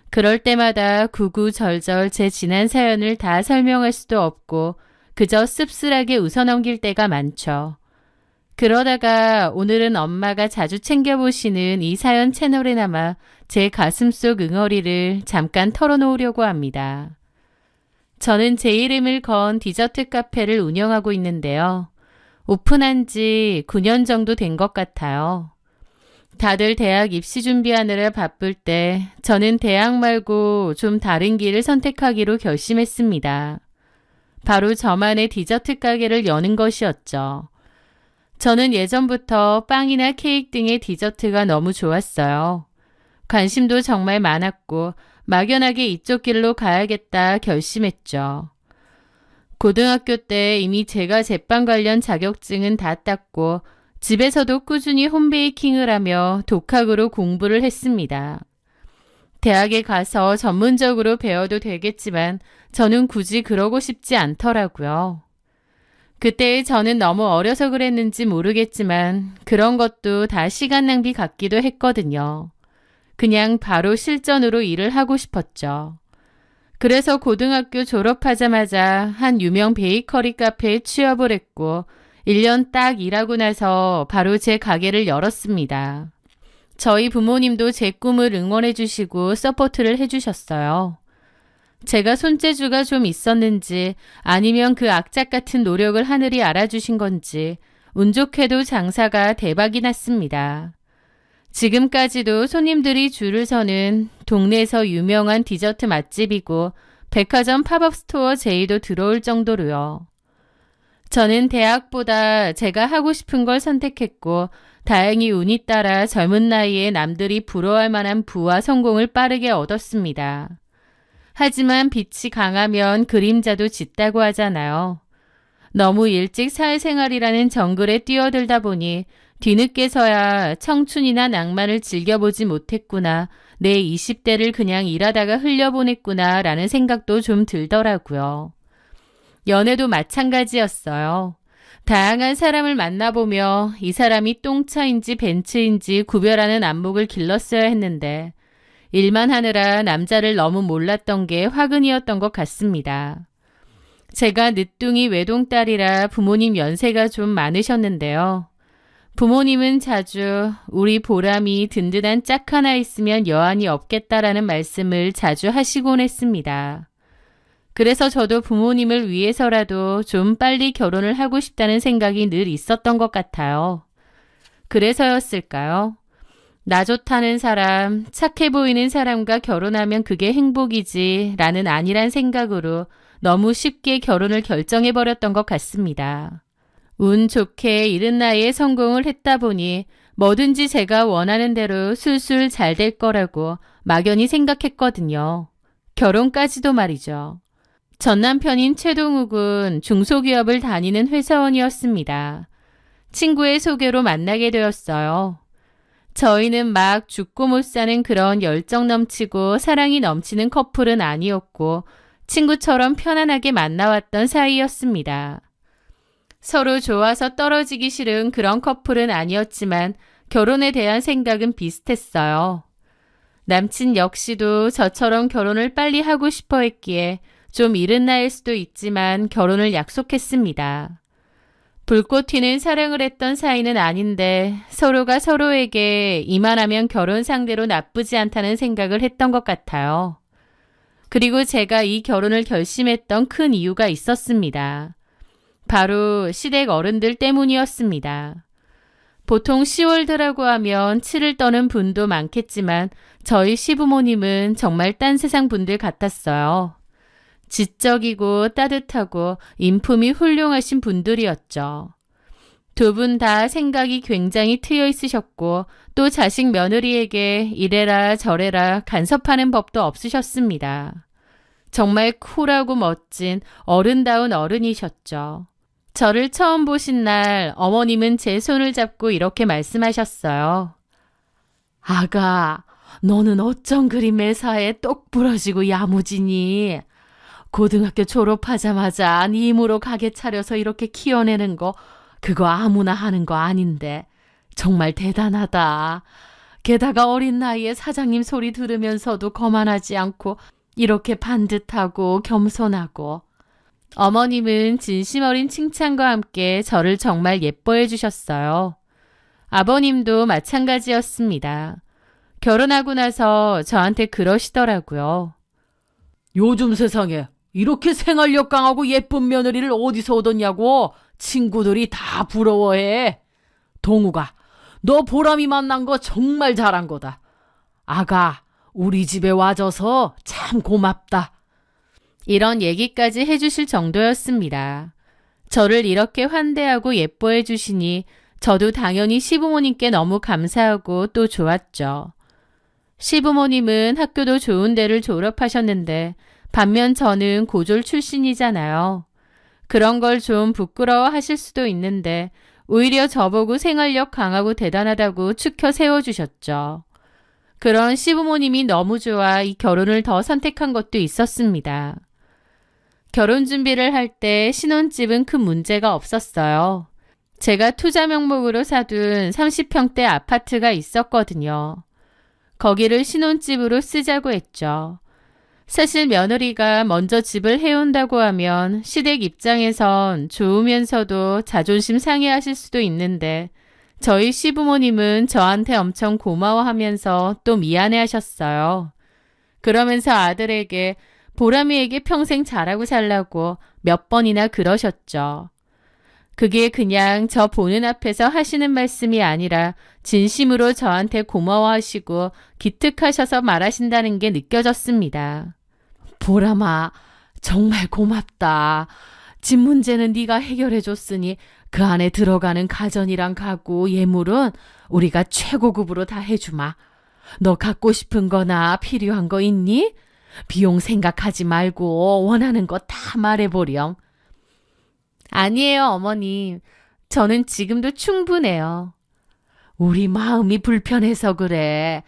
그럴 때마다 구구절절 제 지난 사연을 다 설명할 수도 없고 그저 씁쓸하게 웃어넘길 때가 많죠. 그러다가 오늘은 엄마가 자주 챙겨보시는 이 사연 채널에나마 제 가슴속 응어리를 잠깐 털어놓으려고 합니다. 저는 제 이름을 건 디저트 카페를 운영하고 있는데요. 오픈한 지 9년 정도 된 것 같아요. 다들 대학 입시 준비하느라 바쁠 때 저는 대학 말고 좀 다른 길을 선택하기로 결심했습니다. 바로 저만의 디저트 가게를 여는 것이었죠. 저는 예전부터 빵이나 케이크 등의 디저트가 너무 좋았어요. 관심도 정말 많았고 막연하게 이쪽 길로 가야겠다 결심했죠. 고등학교 때 이미 제가 제빵 관련 자격증은 다 땄고 집에서도 꾸준히 홈베이킹을 하며 독학으로 공부를 했습니다. 대학에 가서 전문적으로 배워도 되겠지만 저는 굳이 그러고 싶지 않더라고요. 그때 저는 너무 어려서 그랬는지 모르겠지만 그런 것도 다 시간 낭비 같기도 했거든요. 그냥 바로 실전으로 일을 하고 싶었죠. 그래서 고등학교 졸업하자마자 한 유명 베이커리 카페에 취업을 했고 1년 딱 일하고 나서 바로 제 가게를 열었습니다. 저희 부모님도 제 꿈을 응원해 주시고 서포트를 해 주셨어요. 제가 손재주가 좀 있었는지 아니면 그 악착 같은 노력을 하늘이 알아주신 건지 운 좋게도 장사가 대박이 났습니다. 지금까지도 손님들이 줄을 서는 동네에서 유명한 디저트 맛집이고 백화점 팝업 스토어 제의도 들어올 정도로요. 저는 대학보다 제가 하고 싶은 걸 선택했고 다행히 운이 따라 젊은 나이에 남들이 부러워할 만한 부와 성공을 빠르게 얻었습니다. 하지만 빛이 강하면 그림자도 짙다고 하잖아요. 너무 일찍 사회생활이라는 정글에 뛰어들다 보니 뒤늦게서야 청춘이나 낭만을 즐겨보지 못했구나, 내 20대를 그냥 일하다가 흘려보냈구나 라는 생각도 좀 들더라고요. 연애도 마찬가지였어요. 다양한 사람을 만나보며 이 사람이 똥차인지 벤츠인지 구별하는 안목을 길렀어야 했는데 일만 하느라 남자를 너무 몰랐던 게 화근이었던 것 같습니다. 제가 늦둥이 외동딸이라 부모님 연세가 좀 많으셨는데요. 부모님은 자주 우리 보람이 든든한 짝 하나 있으면 여한이 없겠다라는 말씀을 자주 하시곤 했습니다. 그래서 저도 부모님을 위해서라도 좀 빨리 결혼을 하고 싶다는 생각이 늘 있었던 것 같아요. 그래서였을까요? 나 좋다는 사람, 착해 보이는 사람과 결혼하면 그게 행복이지 라는 아니란 생각으로 너무 쉽게 결혼을 결정해버렸던 것 같습니다. 운 좋게 이른 나이에 성공을 했다 보니 뭐든지 제가 원하는 대로 술술 잘 될 거라고 막연히 생각했거든요. 결혼까지도 말이죠. 전 남편인 최동욱은 중소기업을 다니는 회사원이었습니다. 친구의 소개로 만나게 되었어요. 저희는 막 죽고 못 사는 그런 열정 넘치고 사랑이 넘치는 커플은 아니었고 친구처럼 편안하게 만나왔던 사이였습니다. 서로 좋아서 떨어지기 싫은 그런 커플은 아니었지만 결혼에 대한 생각은 비슷했어요. 남친 역시도 저처럼 결혼을 빨리 하고 싶어 했기에 좀 이른 나이일 수도 있지만 결혼을 약속했습니다. 불꽃 튀는 사랑을 했던 사이는 아닌데 서로가 서로에게 이만하면 결혼 상대로 나쁘지 않다는 생각을 했던 것 같아요. 그리고 제가 이 결혼을 결심했던 큰 이유가 있었습니다. 바로 시댁 어른들 때문이었습니다. 보통 시월드라고 하면 치를 떠는 분도 많겠지만 저희 시부모님은 정말 딴 세상 분들 같았어요. 지적이고 따뜻하고 인품이 훌륭하신 분들이었죠. 두 분 다 생각이 굉장히 트여 있으셨고 또 자식 며느리에게 이래라 저래라 간섭하는 법도 없으셨습니다. 정말 쿨하고 멋진 어른다운 어른이셨죠. 저를 처음 보신 날 어머님은 제 손을 잡고 이렇게 말씀하셨어요. 아가, 너는 어쩜 그리 매사에 똑 부러지고 야무지니? 고등학교 졸업하자마자 네 힘으로 가게 차려서 이렇게 키워내는 거 그거 아무나 하는 거 아닌데 정말 대단하다. 게다가 어린 나이에 사장님 소리 들으면서도 거만하지 않고 이렇게 반듯하고 겸손하고. 어머님은 진심 어린 칭찬과 함께 저를 정말 예뻐해 주셨어요. 아버님도 마찬가지였습니다. 결혼하고 나서 저한테 그러시더라고요. 요즘 세상에 이렇게 생활력 강하고 예쁜 며느리를 어디서 얻었냐고 친구들이 다 부러워해. 동우가, 너 보람이 만난 거 정말 잘한 거다. 아가, 우리 집에 와줘서 참 고맙다. 이런 얘기까지 해주실 정도였습니다. 저를 이렇게 환대하고 예뻐해 주시니 저도 당연히 시부모님께 너무 감사하고 또 좋았죠. 시부모님은 학교도 좋은 데를 졸업하셨는데 반면 저는 고졸 출신이잖아요. 그런 걸 좀 부끄러워 하실 수도 있는데 오히려 저보고 생활력 강하고 대단하다고 추켜 세워주셨죠. 그런 시부모님이 너무 좋아 이 결혼을 더 선택한 것도 있었습니다. 결혼 준비를 할 때 신혼집은 큰 문제가 없었어요. 제가 투자 명목으로 사둔 30평대 아파트가 있었거든요. 거기를 신혼집으로 쓰자고 했죠. 사실 며느리가 먼저 집을 해온다고 하면 시댁 입장에선 좋으면서도 자존심 상해하실 수도 있는데 저희 시부모님은 저한테 엄청 고마워하면서 또 미안해하셨어요. 그러면서 아들에게 보람이에게 평생 잘하고 살라고 몇 번이나 그러셨죠. 그게 그냥 저 보는 앞에서 하시는 말씀이 아니라 진심으로 저한테 고마워하시고 기특하셔서 말하신다는 게 느껴졌습니다. 보람아, 정말 고맙다. 집 문제는 네가 해결해 줬으니 그 안에 들어가는 가전이랑 가구, 예물은 우리가 최고급으로 다 해주마. 너 갖고 싶은 거나 필요한 거 있니? 비용 생각하지 말고 원하는 거 다 말해보렴. 아니에요, 어머님. 저는 지금도 충분해요. 우리 마음이 불편해서 그래.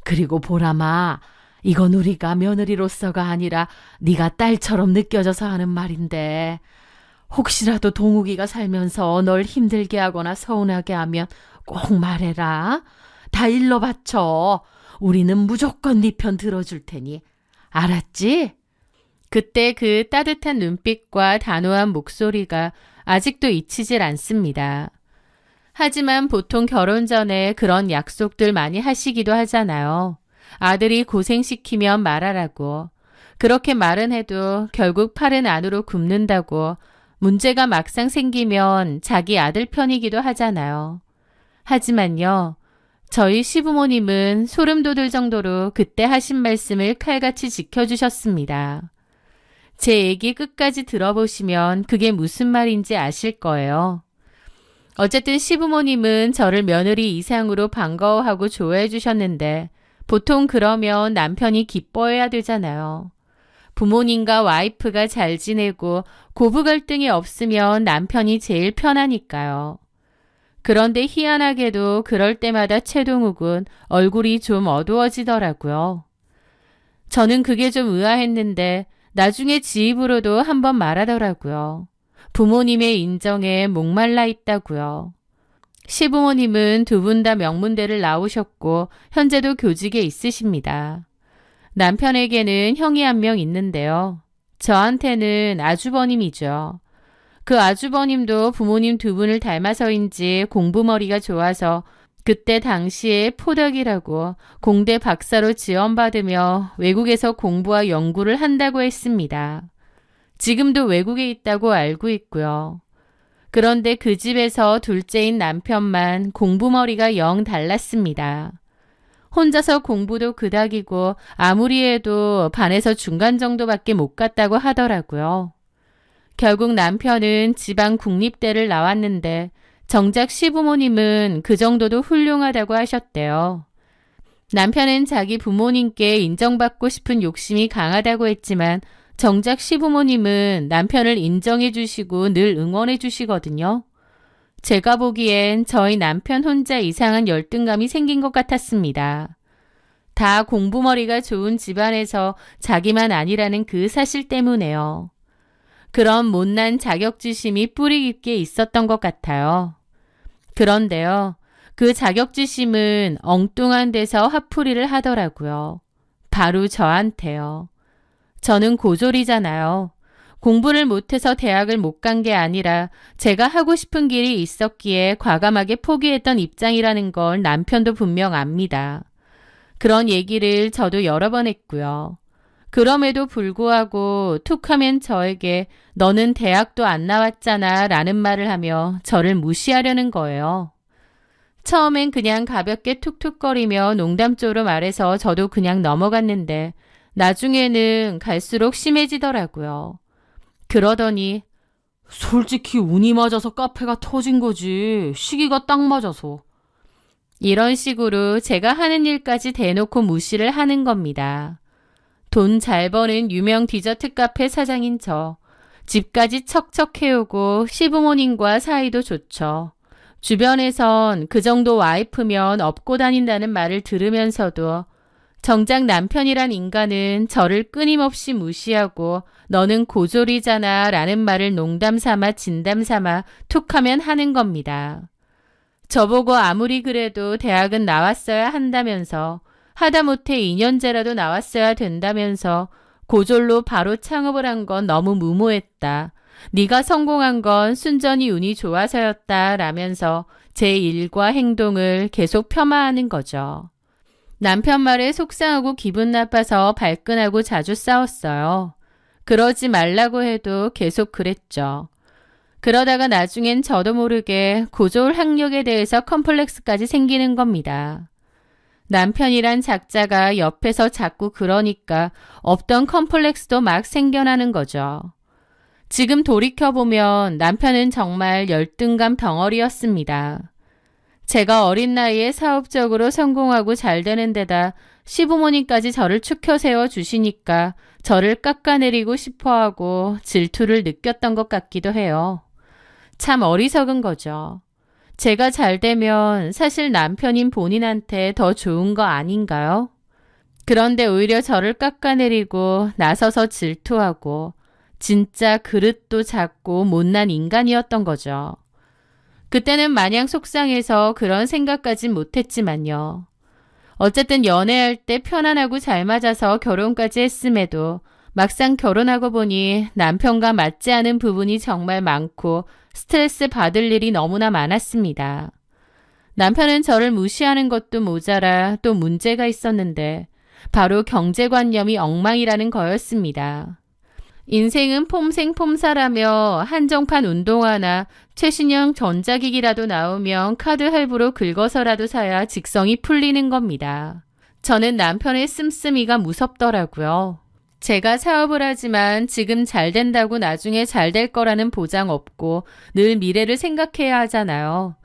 그리고 보람아, 이건 우리가 며느리로서가 아니라 네가 딸처럼 느껴져서 하는 말인데 혹시라도 동욱이가 살면서 널 힘들게 하거나 서운하게 하면 꼭 말해라. 다 일러 바쳐. 우리는 무조건 네 편 들어줄 테니. 알았지? 그때 그 따뜻한 눈빛과 단호한 목소리가 아직도 잊히질 않습니다. 하지만 보통 결혼 전에 그런 약속들 많이 하시기도 하잖아요. 아들이 고생시키면 말하라고. 그렇게 말은 해도 결국 팔은 안으로 굽는다고. 문제가 막상 생기면 자기 아들 편이기도 하잖아요. 하지만요, 저희 시부모님은 소름 돋을 정도로 그때 하신 말씀을 칼같이 지켜주셨습니다. 제 얘기 끝까지 들어보시면 그게 무슨 말인지 아실 거예요. 어쨌든 시부모님은 저를 며느리 이상으로 반가워하고 좋아해 주셨는데 보통 그러면 남편이 기뻐해야 되잖아요. 부모님과 와이프가 잘 지내고 고부 갈등이 없으면 남편이 제일 편하니까요. 그런데 희한하게도 그럴 때마다 최동욱은 얼굴이 좀 어두워지더라고요. 저는 그게 좀 의아했는데 나중에 지 입으로도 한번 말하더라고요. 부모님의 인정에 목말라 있다고요. 시부모님은 두 분 다 명문대를 나오셨고 현재도 교직에 있으십니다. 남편에게는 형이 한 명 있는데요. 저한테는 아주버님이죠. 그 아주버님도 부모님 두 분을 닮아서인지 공부머리가 좋아서 그때 당시에 포덕이라고 공대 박사로 지원받으며 외국에서 공부와 연구를 한다고 했습니다. 지금도 외국에 있다고 알고 있고요. 그런데 그 집에서 둘째인 남편만 공부머리가 영 달랐습니다. 혼자서 공부도 그닥이고 아무리 해도 반에서 중간 정도밖에 못 갔다고 하더라고요. 결국 남편은 지방 국립대를 나왔는데 정작 시부모님은 그 정도도 훌륭하다고 하셨대요. 남편은 자기 부모님께 인정받고 싶은 욕심이 강하다고 했지만 정작 시부모님은 남편을 인정해 주시고 늘 응원해 주시거든요. 제가 보기엔 저희 남편 혼자 이상한 열등감이 생긴 것 같았습니다. 다 공부머리가 좋은 집안에서 자기만 아니라는 그 사실 때문에요. 그런 못난 자격지심이 뿌리 깊게 있었던 것 같아요. 그런데요, 그 자격지심은 엉뚱한 데서 화풀이를 하더라고요. 바로 저한테요. 저는 고졸이잖아요. 공부를 못해서 대학을 못 간 게 아니라 제가 하고 싶은 길이 있었기에 과감하게 포기했던 입장이라는 걸 남편도 분명 압니다. 그런 얘기를 저도 여러 번 했고요. 그럼에도 불구하고 툭하면 저에게 너는 대학도 안 나왔잖아 라는 말을 하며 저를 무시하려는 거예요. 처음엔 그냥 가볍게 툭툭거리며 농담조로 말해서 저도 그냥 넘어갔는데 나중에는 갈수록 심해지더라고요. 그러더니 솔직히 운이 맞아서 카페가 터진 거지. 시기가 딱 맞아서. 이런 식으로 제가 하는 일까지 대놓고 무시를 하는 겁니다. 돈 잘 버는 유명 디저트 카페 사장인 저. 집까지 척척 해오고 시부모님과 사이도 좋죠. 주변에선 그 정도 와이프면 업고 다닌다는 말을 들으면서도 정작 남편이란 인간은 저를 끊임없이 무시하고 너는 고졸이잖아 라는 말을 농담 삼아 진담 삼아 툭하면 하는 겁니다. 저보고 아무리 그래도 대학은 나왔어야 한다면서 하다못해 2년제라도 나왔어야 된다면서 고졸로 바로 창업을 한 건 너무 무모했다. 네가 성공한 건 순전히 운이 좋아서였다 라면서 제 일과 행동을 계속 폄하하는 거죠. 남편 말에 속상하고 기분 나빠서 발끈하고 자주 싸웠어요. 그러지 말라고 해도 계속 그랬죠. 그러다가 나중엔 저도 모르게 고졸 학력에 대해서 컴플렉스까지 생기는 겁니다. 남편이란 작자가 옆에서 자꾸 그러니까 없던 컴플렉스도 막 생겨나는 거죠. 지금 돌이켜보면 남편은 정말 열등감 덩어리였습니다. 제가 어린 나이에 사업적으로 성공하고 잘 되는 데다 시부모님까지 저를 추켜 세워 주시니까 저를 깎아내리고 싶어하고 질투를 느꼈던 것 같기도 해요. 참 어리석은 거죠. 제가 잘 되면 사실 남편인 본인한테 더 좋은 거 아닌가요? 그런데 오히려 저를 깎아내리고 나서서 질투하고 진짜 그릇도 작고 못난 인간이었던 거죠. 그때는 마냥 속상해서 그런 생각까진 못했지만요. 어쨌든 연애할 때 편안하고 잘 맞아서 결혼까지 했음에도 막상 결혼하고 보니 남편과 맞지 않은 부분이 정말 많고 스트레스 받을 일이 너무나 많았습니다. 남편은 저를 무시하는 것도 모자라 또 문제가 있었는데 바로 경제관념이 엉망이라는 거였습니다. 인생은 폼생폼사라며 한정판 운동화나 최신형 전자기기라도 나오면 카드 할부로 긁어서라도 사야 직성이 풀리는 겁니다. 저는 남편의 씀씀이가 무섭더라고요. 제가 사업을 하지만 지금 잘 된다고 나중에 잘 될 거라는 보장 없고 늘 미래를 생각해야 하잖아요.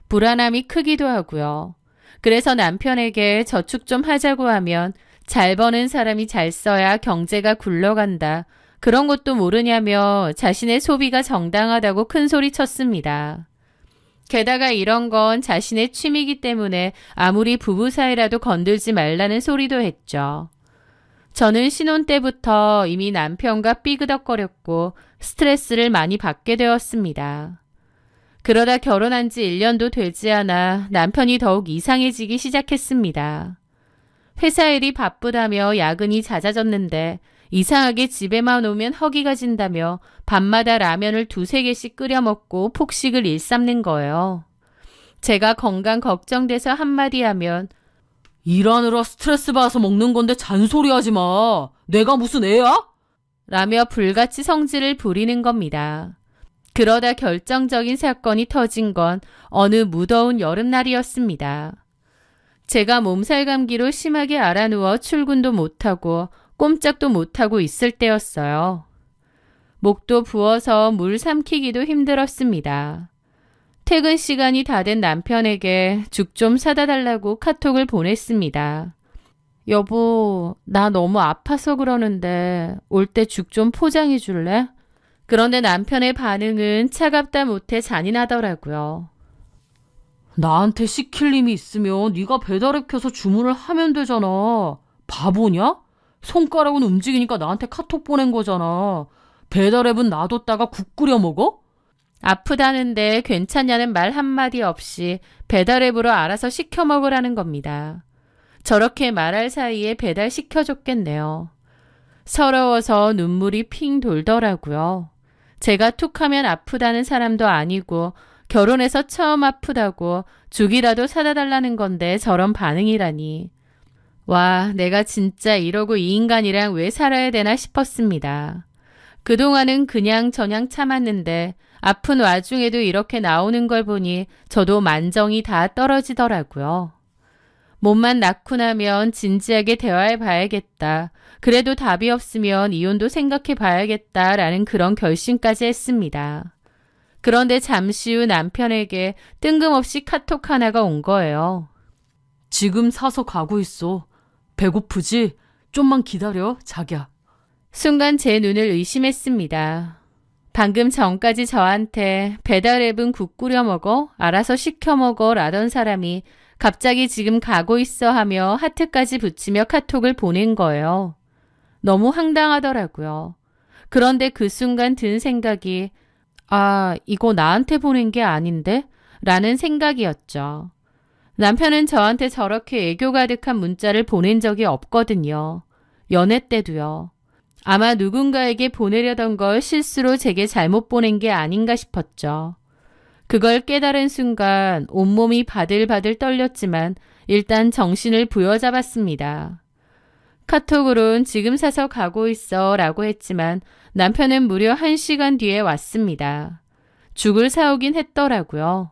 불안함이 크기도 하고요. 그래서 남편에게 저축 좀 하자고 하면 잘 버는 사람이 잘 써야 경제가 굴러간다. 그런 것도 모르냐며 자신의 소비가 정당하다고 큰 소리 쳤습니다. 게다가 이런 건 자신의 취미이기 때문에 아무리 부부 사이라도 건들지 말라는 소리도 했죠. 저는 신혼 때부터 이미 남편과 삐그덕거렸고 스트레스를 많이 받게 되었습니다. 그러다 결혼한 지 1년도 되지 않아 남편이 더욱 이상해지기 시작했습니다. 회사 일이 바쁘다며 야근이 잦아졌는데 이상하게 집에만 오면 허기가 진다며 밤마다 라면을 2-3개씩 끓여 먹고 폭식을 일삼는 거예요. 제가 건강 걱정돼서 한마디 하면 일하느라 스트레스 받아서 먹는 건데 잔소리하지 마. 내가 무슨 애야? 라며 불같이 성질을 부리는 겁니다. 그러다 결정적인 사건이 터진 건 어느 무더운 여름날이었습니다. 제가 몸살 감기로 심하게 앓아누워 출근도 못하고 꼼짝도 못하고 있을 때였어요. 목도 부어서 물 삼키기도 힘들었습니다. 퇴근 시간이 다 된 남편에게 죽 좀 사다 달라고 카톡을 보냈습니다. 여보, 나 너무 아파서 그러는데 올 때 죽 좀 포장해 줄래? 그런데 남편의 반응은 차갑다 못해 잔인하더라고요. 나한테 시킬 힘이 있으면 네가 배달앱 켜서 주문을 하면 되잖아. 바보냐? 손가락은 움직이니까 나한테 카톡 보낸 거잖아. 배달앱은 놔뒀다가 국 끓여 먹어? 아프다는데 괜찮냐는 말 한마디 없이 배달앱으로 알아서 시켜 먹으라는 겁니다. 저렇게 말할 사이에 배달시켜줬겠네요. 서러워서 눈물이 핑 돌더라고요. 제가 툭하면 아프다는 사람도 아니고 결혼해서 처음 아프다고 죽이라도 사다 달라는 건데 저런 반응이라니. 와, 내가 진짜 이러고 이 인간이랑 왜 살아야 되나 싶었습니다. 그동안은 그냥 저냥 참았는데 아픈 와중에도 이렇게 나오는 걸 보니 저도 만정이 다 떨어지더라고요. 몸만 낳고 나면 진지하게 대화해 봐야겠다. 그래도 답이 없으면 이혼도 생각해 봐야겠다라는 그런 결심까지 했습니다. 그런데 잠시 후 남편에게 뜬금없이 카톡 하나가 온 거예요. 지금 사서 가고 있어. 배고프지? 좀만 기다려, 자기야. 순간 제 눈을 의심했습니다. 방금 전까지 저한테 배달앱은 국 끓여 먹어? 알아서 시켜 먹어? 라던 사람이 갑자기 지금 가고 있어 하며 하트까지 붙이며 카톡을 보낸 거예요. 너무 황당하더라고요. 그런데 그 순간 든 생각이 이거 나한테 보낸 게 아닌데? 라는 생각이었죠. 남편은 저한테 저렇게 애교 가득한 문자를 보낸 적이 없거든요. 연애 때도요. 아마 누군가에게 보내려던 걸 실수로 제게 잘못 보낸 게 아닌가 싶었죠. 그걸 깨달은 순간 온몸이 바들바들 떨렸지만 일단 정신을 부여잡았습니다. 카톡으론 지금 사서 가고 있어 라고 했지만 남편은 무려 1시간 뒤에 왔습니다. 죽을 사오긴 했더라고요.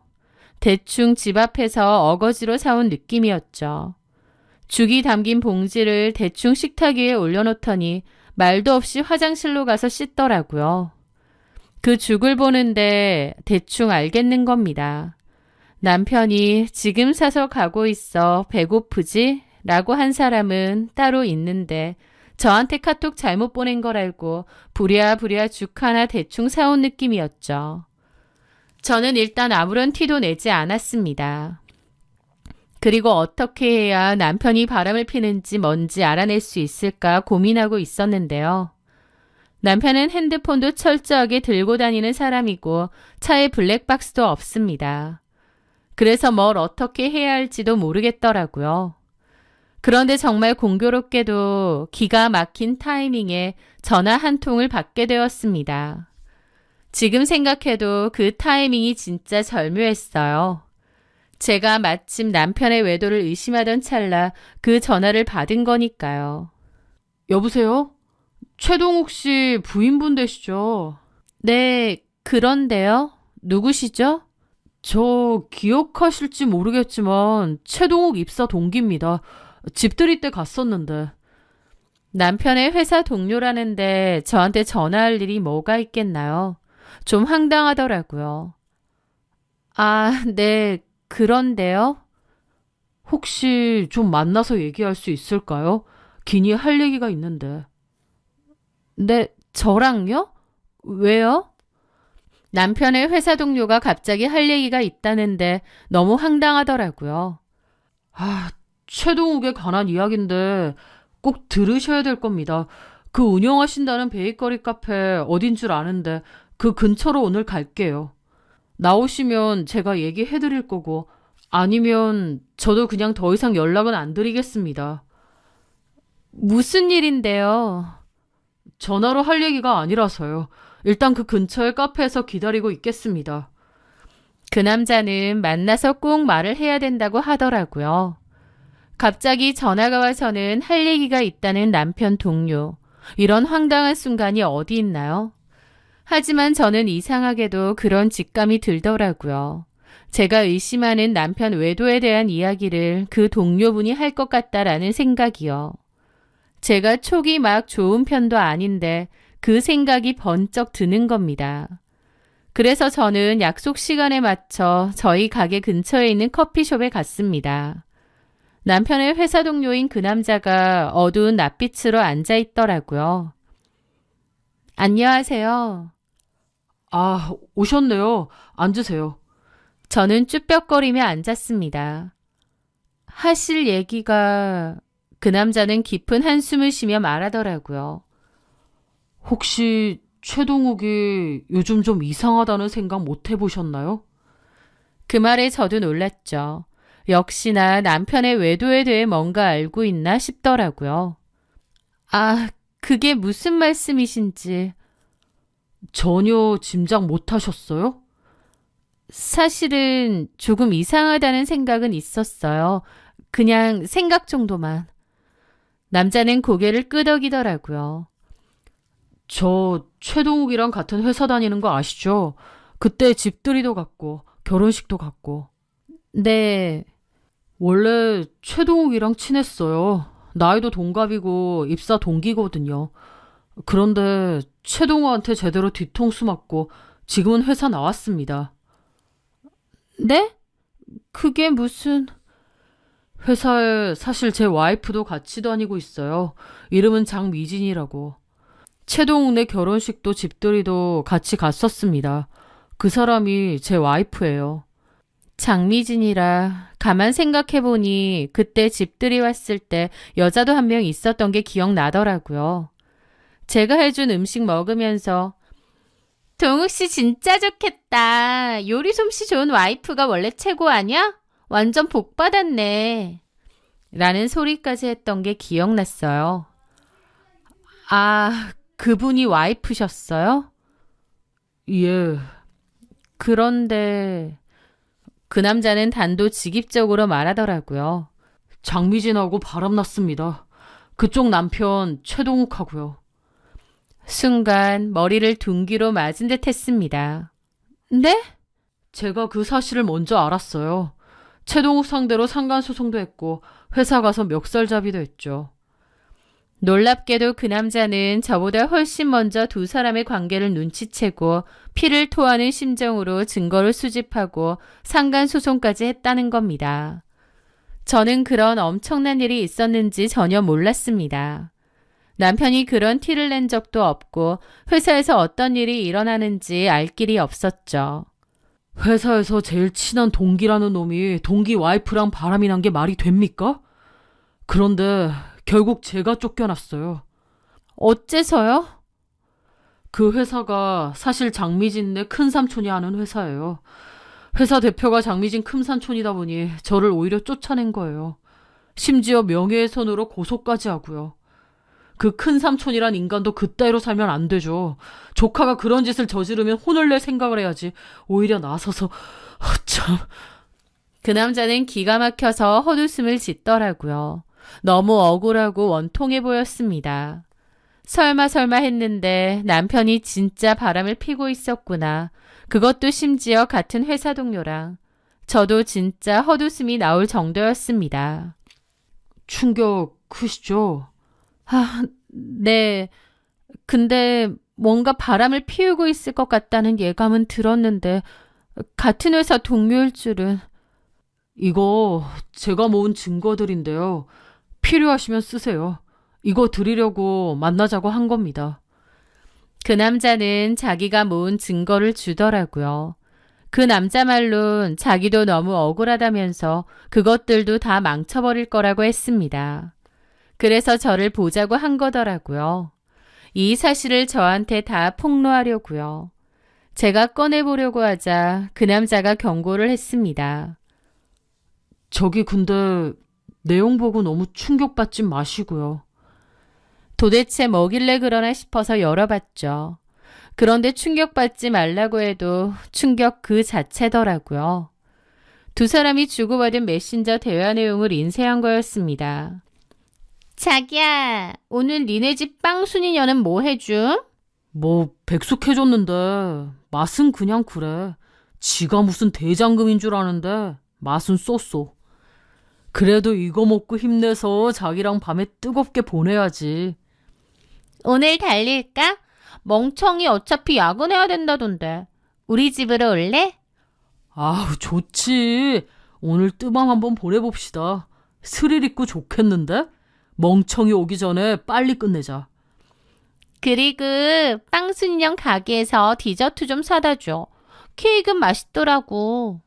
대충 집 앞에서 어거지로 사온 느낌이었죠. 죽이 담긴 봉지를 대충 식탁 위에 올려놓더니 말도 없이 화장실로 가서 씻더라고요. 그 죽을 보는데 대충 알겠는 겁니다. 남편이 지금 사서 가고 있어 배고프지? 라고 한 사람은 따로 있는데 저한테 카톡 잘못 보낸 걸 알고 부랴부랴 죽 하나 대충 사온 느낌이었죠. 저는 일단 아무런 티도 내지 않았습니다. 그리고 어떻게 해야 남편이 바람을 피는지 뭔지 알아낼 수 있을까 고민하고 있었는데요. 남편은 핸드폰도 철저하게 들고 다니는 사람이고 차에 블랙박스도 없습니다. 그래서 뭘 어떻게 해야 할지도 모르겠더라고요. 그런데 정말 공교롭게도 기가 막힌 타이밍에 전화 한 통을 받게 되었습니다. 지금 생각해도 그 타이밍이 진짜 절묘했어요. 제가 마침 남편의 외도를 의심하던 찰나 그 전화를 받은 거니까요. 여보세요? 최동욱 씨 부인분 되시죠? 네, 그런데요. 누구시죠? 저 기억하실지 모르겠지만 최동욱 입사 동기입니다. 집들이 때 갔었는데. 남편의 회사 동료라는데 저한테 전화할 일이 뭐가 있겠나요? 좀 황당하더라고요. 아, 네, 그런데요. 혹시 좀 만나서 얘기할 수 있을까요? 긴히 할 얘기가 있는데. 네, 저랑요? 왜요? 남편의 회사 동료가 갑자기 할 얘기가 있다는데 너무 황당하더라고요. 아, 최동욱에 관한 이야기인데 꼭 들으셔야 될 겁니다. 그 운영하신다는 베이커리 카페 어딘 줄 아는데 그 근처로 오늘 갈게요. 나오시면 제가 얘기해 드릴 거고 아니면 저도 그냥 더 이상 연락은 안 드리겠습니다. 무슨 일인데요? 전화로 할 얘기가 아니라서요. 일단 그 근처의 카페에서 기다리고 있겠습니다. 그 남자는 만나서 꼭 말을 해야 된다고 하더라고요. 갑자기 전화가 와서는 할 얘기가 있다는 남편 동료. 이런 황당한 순간이 어디 있나요? 하지만 저는 이상하게도 그런 직감이 들더라고요. 제가 의심하는 남편 외도에 대한 이야기를 그 동료분이 할 것 같다라는 생각이요. 제가 촉이 막 좋은 편도 아닌데 그 생각이 번쩍 드는 겁니다. 그래서 저는 약속 시간에 맞춰 저희 가게 근처에 있는 커피숍에 갔습니다. 남편의 회사 동료인 그 남자가 어두운 낯빛으로 앉아 있더라고요. 안녕하세요. 아, 오셨네요. 앉으세요. 저는 쭈뼛거리며 앉았습니다. 하실 얘기가... 그 남자는 깊은 한숨을 쉬며 말하더라고요. 혹시 최동욱이 요즘 좀 이상하다는 생각 못 해보셨나요? 그 말에 저도 놀랐죠. 역시나 남편의 외도에 대해 뭔가 알고 있나 싶더라고요. 아, 그게 무슨 말씀이신지. 전혀 짐작 못 하셨어요? 사실은 조금 이상하다는 생각은 있었어요. 그냥 생각 정도만. 남자는 고개를 끄덕이더라고요. 저 최동욱이랑 같은 회사 다니는 거 아시죠? 그때 집들이도 갔고 결혼식도 갔고. 네, 원래 최동욱이랑 친했어요. 나이도 동갑이고 입사 동기거든요. 그런데 최동욱한테 제대로 뒤통수 맞고 지금은 회사 나왔습니다. 네? 그게 무슨... 회사에 사실 제 와이프도 같이 다니고 있어요. 이름은 장미진이라고. 최동욱네 결혼식도 집들이도 같이 갔었습니다. 그 사람이 제 와이프예요. 장미진이라 가만 생각해보니 그때 집들이 왔을 때 여자도 한 명 있었던 게 기억나더라고요. 제가 해준 음식 먹으면서 동욱 씨 진짜 좋겠다. 요리 솜씨 좋은 와이프가 원래 최고 아니야? 완전 복 받았네. 라는 소리까지 했던 게 기억났어요. 아, 그분이 와이프셨어요? 예. 그런데 그 남자는 단도직입적으로 말하더라고요. 장미진하고 바람났습니다. 그쪽 남편 최동욱하고요. 순간 머리를 둔기로 맞은 듯 했습니다. 네? 제가 그 사실을 먼저 알았어요. 최동욱 상대로 상간소송도 했고 회사 가서 멱살잡이도 했죠. 놀랍게도 그 남자는 저보다 훨씬 먼저 두 사람의 관계를 눈치채고 피를 토하는 심정으로 증거를 수집하고 상간소송까지 했다는 겁니다. 저는 그런 엄청난 일이 있었는지 전혀 몰랐습니다. 남편이 그런 티를 낸 적도 없고 회사에서 어떤 일이 일어나는지 알 길이 없었죠. 회사에서 제일 친한 동기라는 놈이 동기 와이프랑 바람이 난 게 말이 됩니까? 그런데 결국 제가 쫓겨났어요. 어째서요? 그 회사가 사실 장미진네 큰삼촌이 하는 회사예요. 회사 대표가 장미진 큰삼촌이다 보니 저를 오히려 쫓아낸 거예요. 심지어 명예훼손으로 고소까지 하고요. 그 큰삼촌이란 인간도 그따위로 살면 안 되죠. 조카가 그런 짓을 저지르면 혼을 낼 생각을 해야지. 오히려 나서서 참. 그 남자는 기가 막혀서 헛웃음을 짓더라고요. 너무 억울하고 원통해 보였습니다. 설마 했는데 남편이 진짜 바람을 피고 있었구나. 그것도 심지어 같은 회사 동료랑. 저도 진짜 헛웃음이 나올 정도였습니다. 충격 크시죠? 네. 근데 뭔가 바람을 피우고 있을 것 같다는 예감은 들었는데 같은 회사 동료일 줄은. 이거 제가 모은 증거들인데요. 필요하시면 쓰세요. 이거 드리려고 만나자고 한 겁니다. 그 남자는 자기가 모은 증거를 주더라고요. 그 남자 말론 자기도 너무 억울하다면서 그것들도 다 망쳐버릴 거라고 했습니다. 그래서 저를 보자고 한 거더라고요. 이 사실을 저한테 다 폭로하려고요. 제가 꺼내보려고 하자 그 남자가 경고를 했습니다. 저기 근데 내용 보고 너무 충격받지 마시고요. 도대체 뭐길래 그러나 싶어서 열어봤죠. 그런데 충격받지 말라고 해도 충격 그 자체더라고요. 두 사람이 주고받은 메신저 대화 내용을 인쇄한 거였습니다. 자기야, 오늘 니네 집 빵순이녀는 뭐 해줌? 뭐 백숙해줬는데 맛은 그냥 그래. 지가 무슨 대장금인 줄 아는데 맛은 쏘쏘. 그래도 이거 먹고 힘내서 자기랑 밤에 뜨겁게 보내야지. 오늘 달릴까? 멍청이 어차피 야근해야 된다던데. 우리 집으로 올래? 아우 좋지. 오늘 뜨밤 한번 보내봅시다. 스릴 있고 좋겠는데? 멍청이 오기 전에 빨리 끝내자. 그리고 빵순이형 가게에서 디저트 좀 사다 줘. 케이크는 맛있더라고.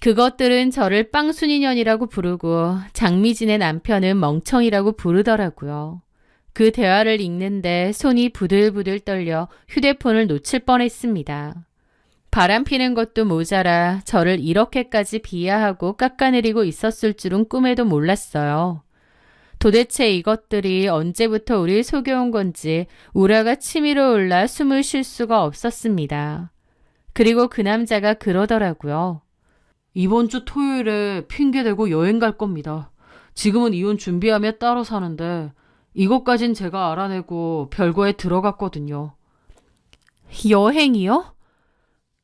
그것들은 저를 빵순이년이라고 부르고 장미진의 남편은 멍청이라고 부르더라고요. 그 대화를 읽는데 손이 부들부들 떨려 휴대폰을 놓칠 뻔했습니다. 바람 피는 것도 모자라 저를 이렇게까지 비하하고 깎아내리고 있었을 줄은 꿈에도 몰랐어요. 도대체 이것들이 언제부터 우릴 속여온 건지 우라가 치밀어 올라 숨을 쉴 수가 없었습니다. 그리고 그 남자가 그러더라고요. 이번 주 토요일에 핑계대고 여행 갈 겁니다. 지금은 이혼 준비하며 따로 사는데 이것까진 제가 알아내고 별거에 들어갔거든요. 여행이요?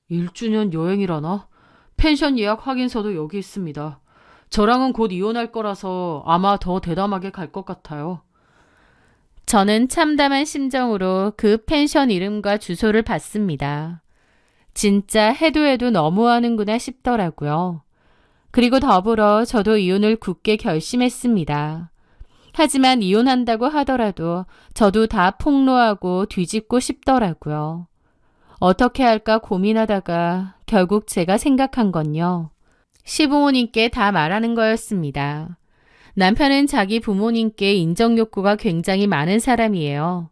1주년 여행이라나? 펜션 예약 확인서도 여기 있습니다. 저랑은 곧 이혼할 거라서 아마 더 대담하게 갈 것 같아요. 저는 참담한 심정으로 그 펜션 이름과 주소를 봤습니다. 진짜 해도 너무하는구나 싶더라고요. 그리고 더불어 저도 이혼을 굳게 결심했습니다. 하지만 이혼한다고 하더라도 저도 다 폭로하고 뒤집고 싶더라고요. 어떻게 할까 고민하다가 결국 제가 생각한 건요. 시부모님께 다 말하는 거였습니다. 남편은 자기 부모님께 인정 욕구가 굉장히 많은 사람이에요.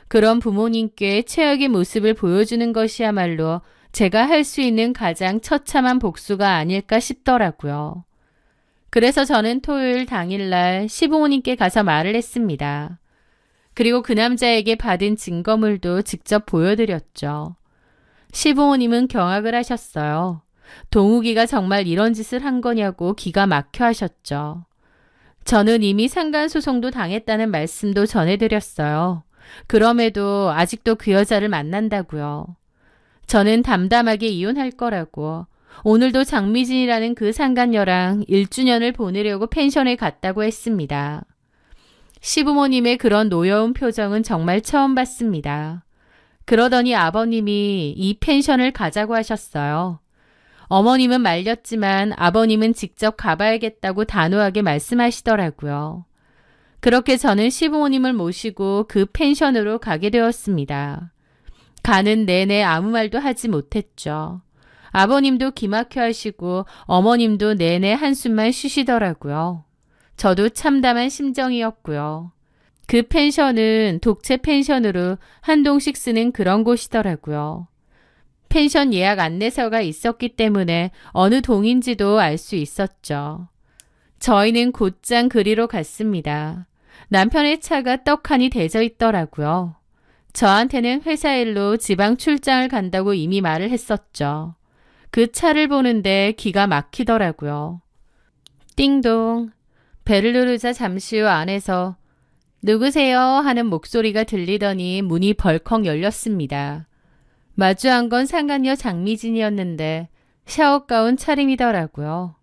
그런 부모님께 최악의 모습을 보여주는 것이야말로 제가 할 수 있는 가장 처참한 복수가 아닐까 싶더라고요. 그래서 저는 토요일 당일날 시부모님께 가서 말을 했습니다. 그리고 그 남자에게 받은 증거물도 직접 보여드렸죠. 시부모님은 경악을 하셨어요. 동욱이가 정말 이런 짓을 한 거냐고 기가 막혀 하셨죠. 저는 이미 상간소송도 당했다는 말씀도 전해드렸어요. 그럼에도 아직도 그 여자를 만난다고요. 저는 담담하게 이혼할 거라고, 오늘도 장미진이라는 그 상간녀랑 1주년을 보내려고 펜션에 갔다고 했습니다. 시부모님의 그런 노여운 표정은 정말 처음 봤습니다. 그러더니 아버님이 이 펜션을 가자고 하셨어요. 어머님은 말렸지만 아버님은 직접 가봐야겠다고 단호하게 말씀하시더라고요. 그렇게 저는 시부모님을 모시고 그 펜션으로 가게 되었습니다. 가는 내내 아무 말도 하지 못했죠. 아버님도 기막혀 하시고 어머님도 내내 한숨만 쉬시더라고요. 저도 참담한 심정이었고요. 그 펜션은 독채 펜션으로 한동씩 쓰는 그런 곳이더라고요. 펜션 예약 안내서가 있었기 때문에 어느 동인지도 알 수 있었죠. 저희는 곧장 그리로 갔습니다. 남편의 차가 떡하니 대져 있더라고요. 저한테는 회사 일로 지방 출장을 간다고 이미 말을 했었죠. 그 차를 보는데 기가 막히더라고요. 띵동. 벨을 누르자 잠시 후 안에서 누구세요? 하는 목소리가 들리더니 문이 벌컥 열렸습니다. 마주한 건 상간녀 장미진이었는데 샤워가운 차림이더라고요.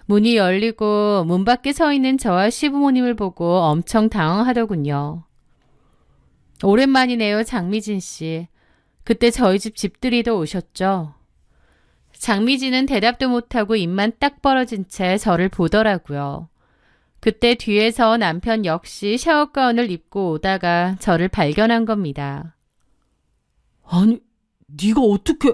문이 열리고 문 밖에 서 있는 저와 시부모님을 보고 엄청 당황하더군요. 오랜만이네요, 장미진 씨. 그때 저희 집 집들이도 오셨죠? 장미진은 대답도 못하고 입만 딱 벌어진 채 저를 보더라고요. 그때 뒤에서 남편 역시 샤워가운을 입고 오다가 저를 발견한 겁니다. 아니, 네가 어떻게...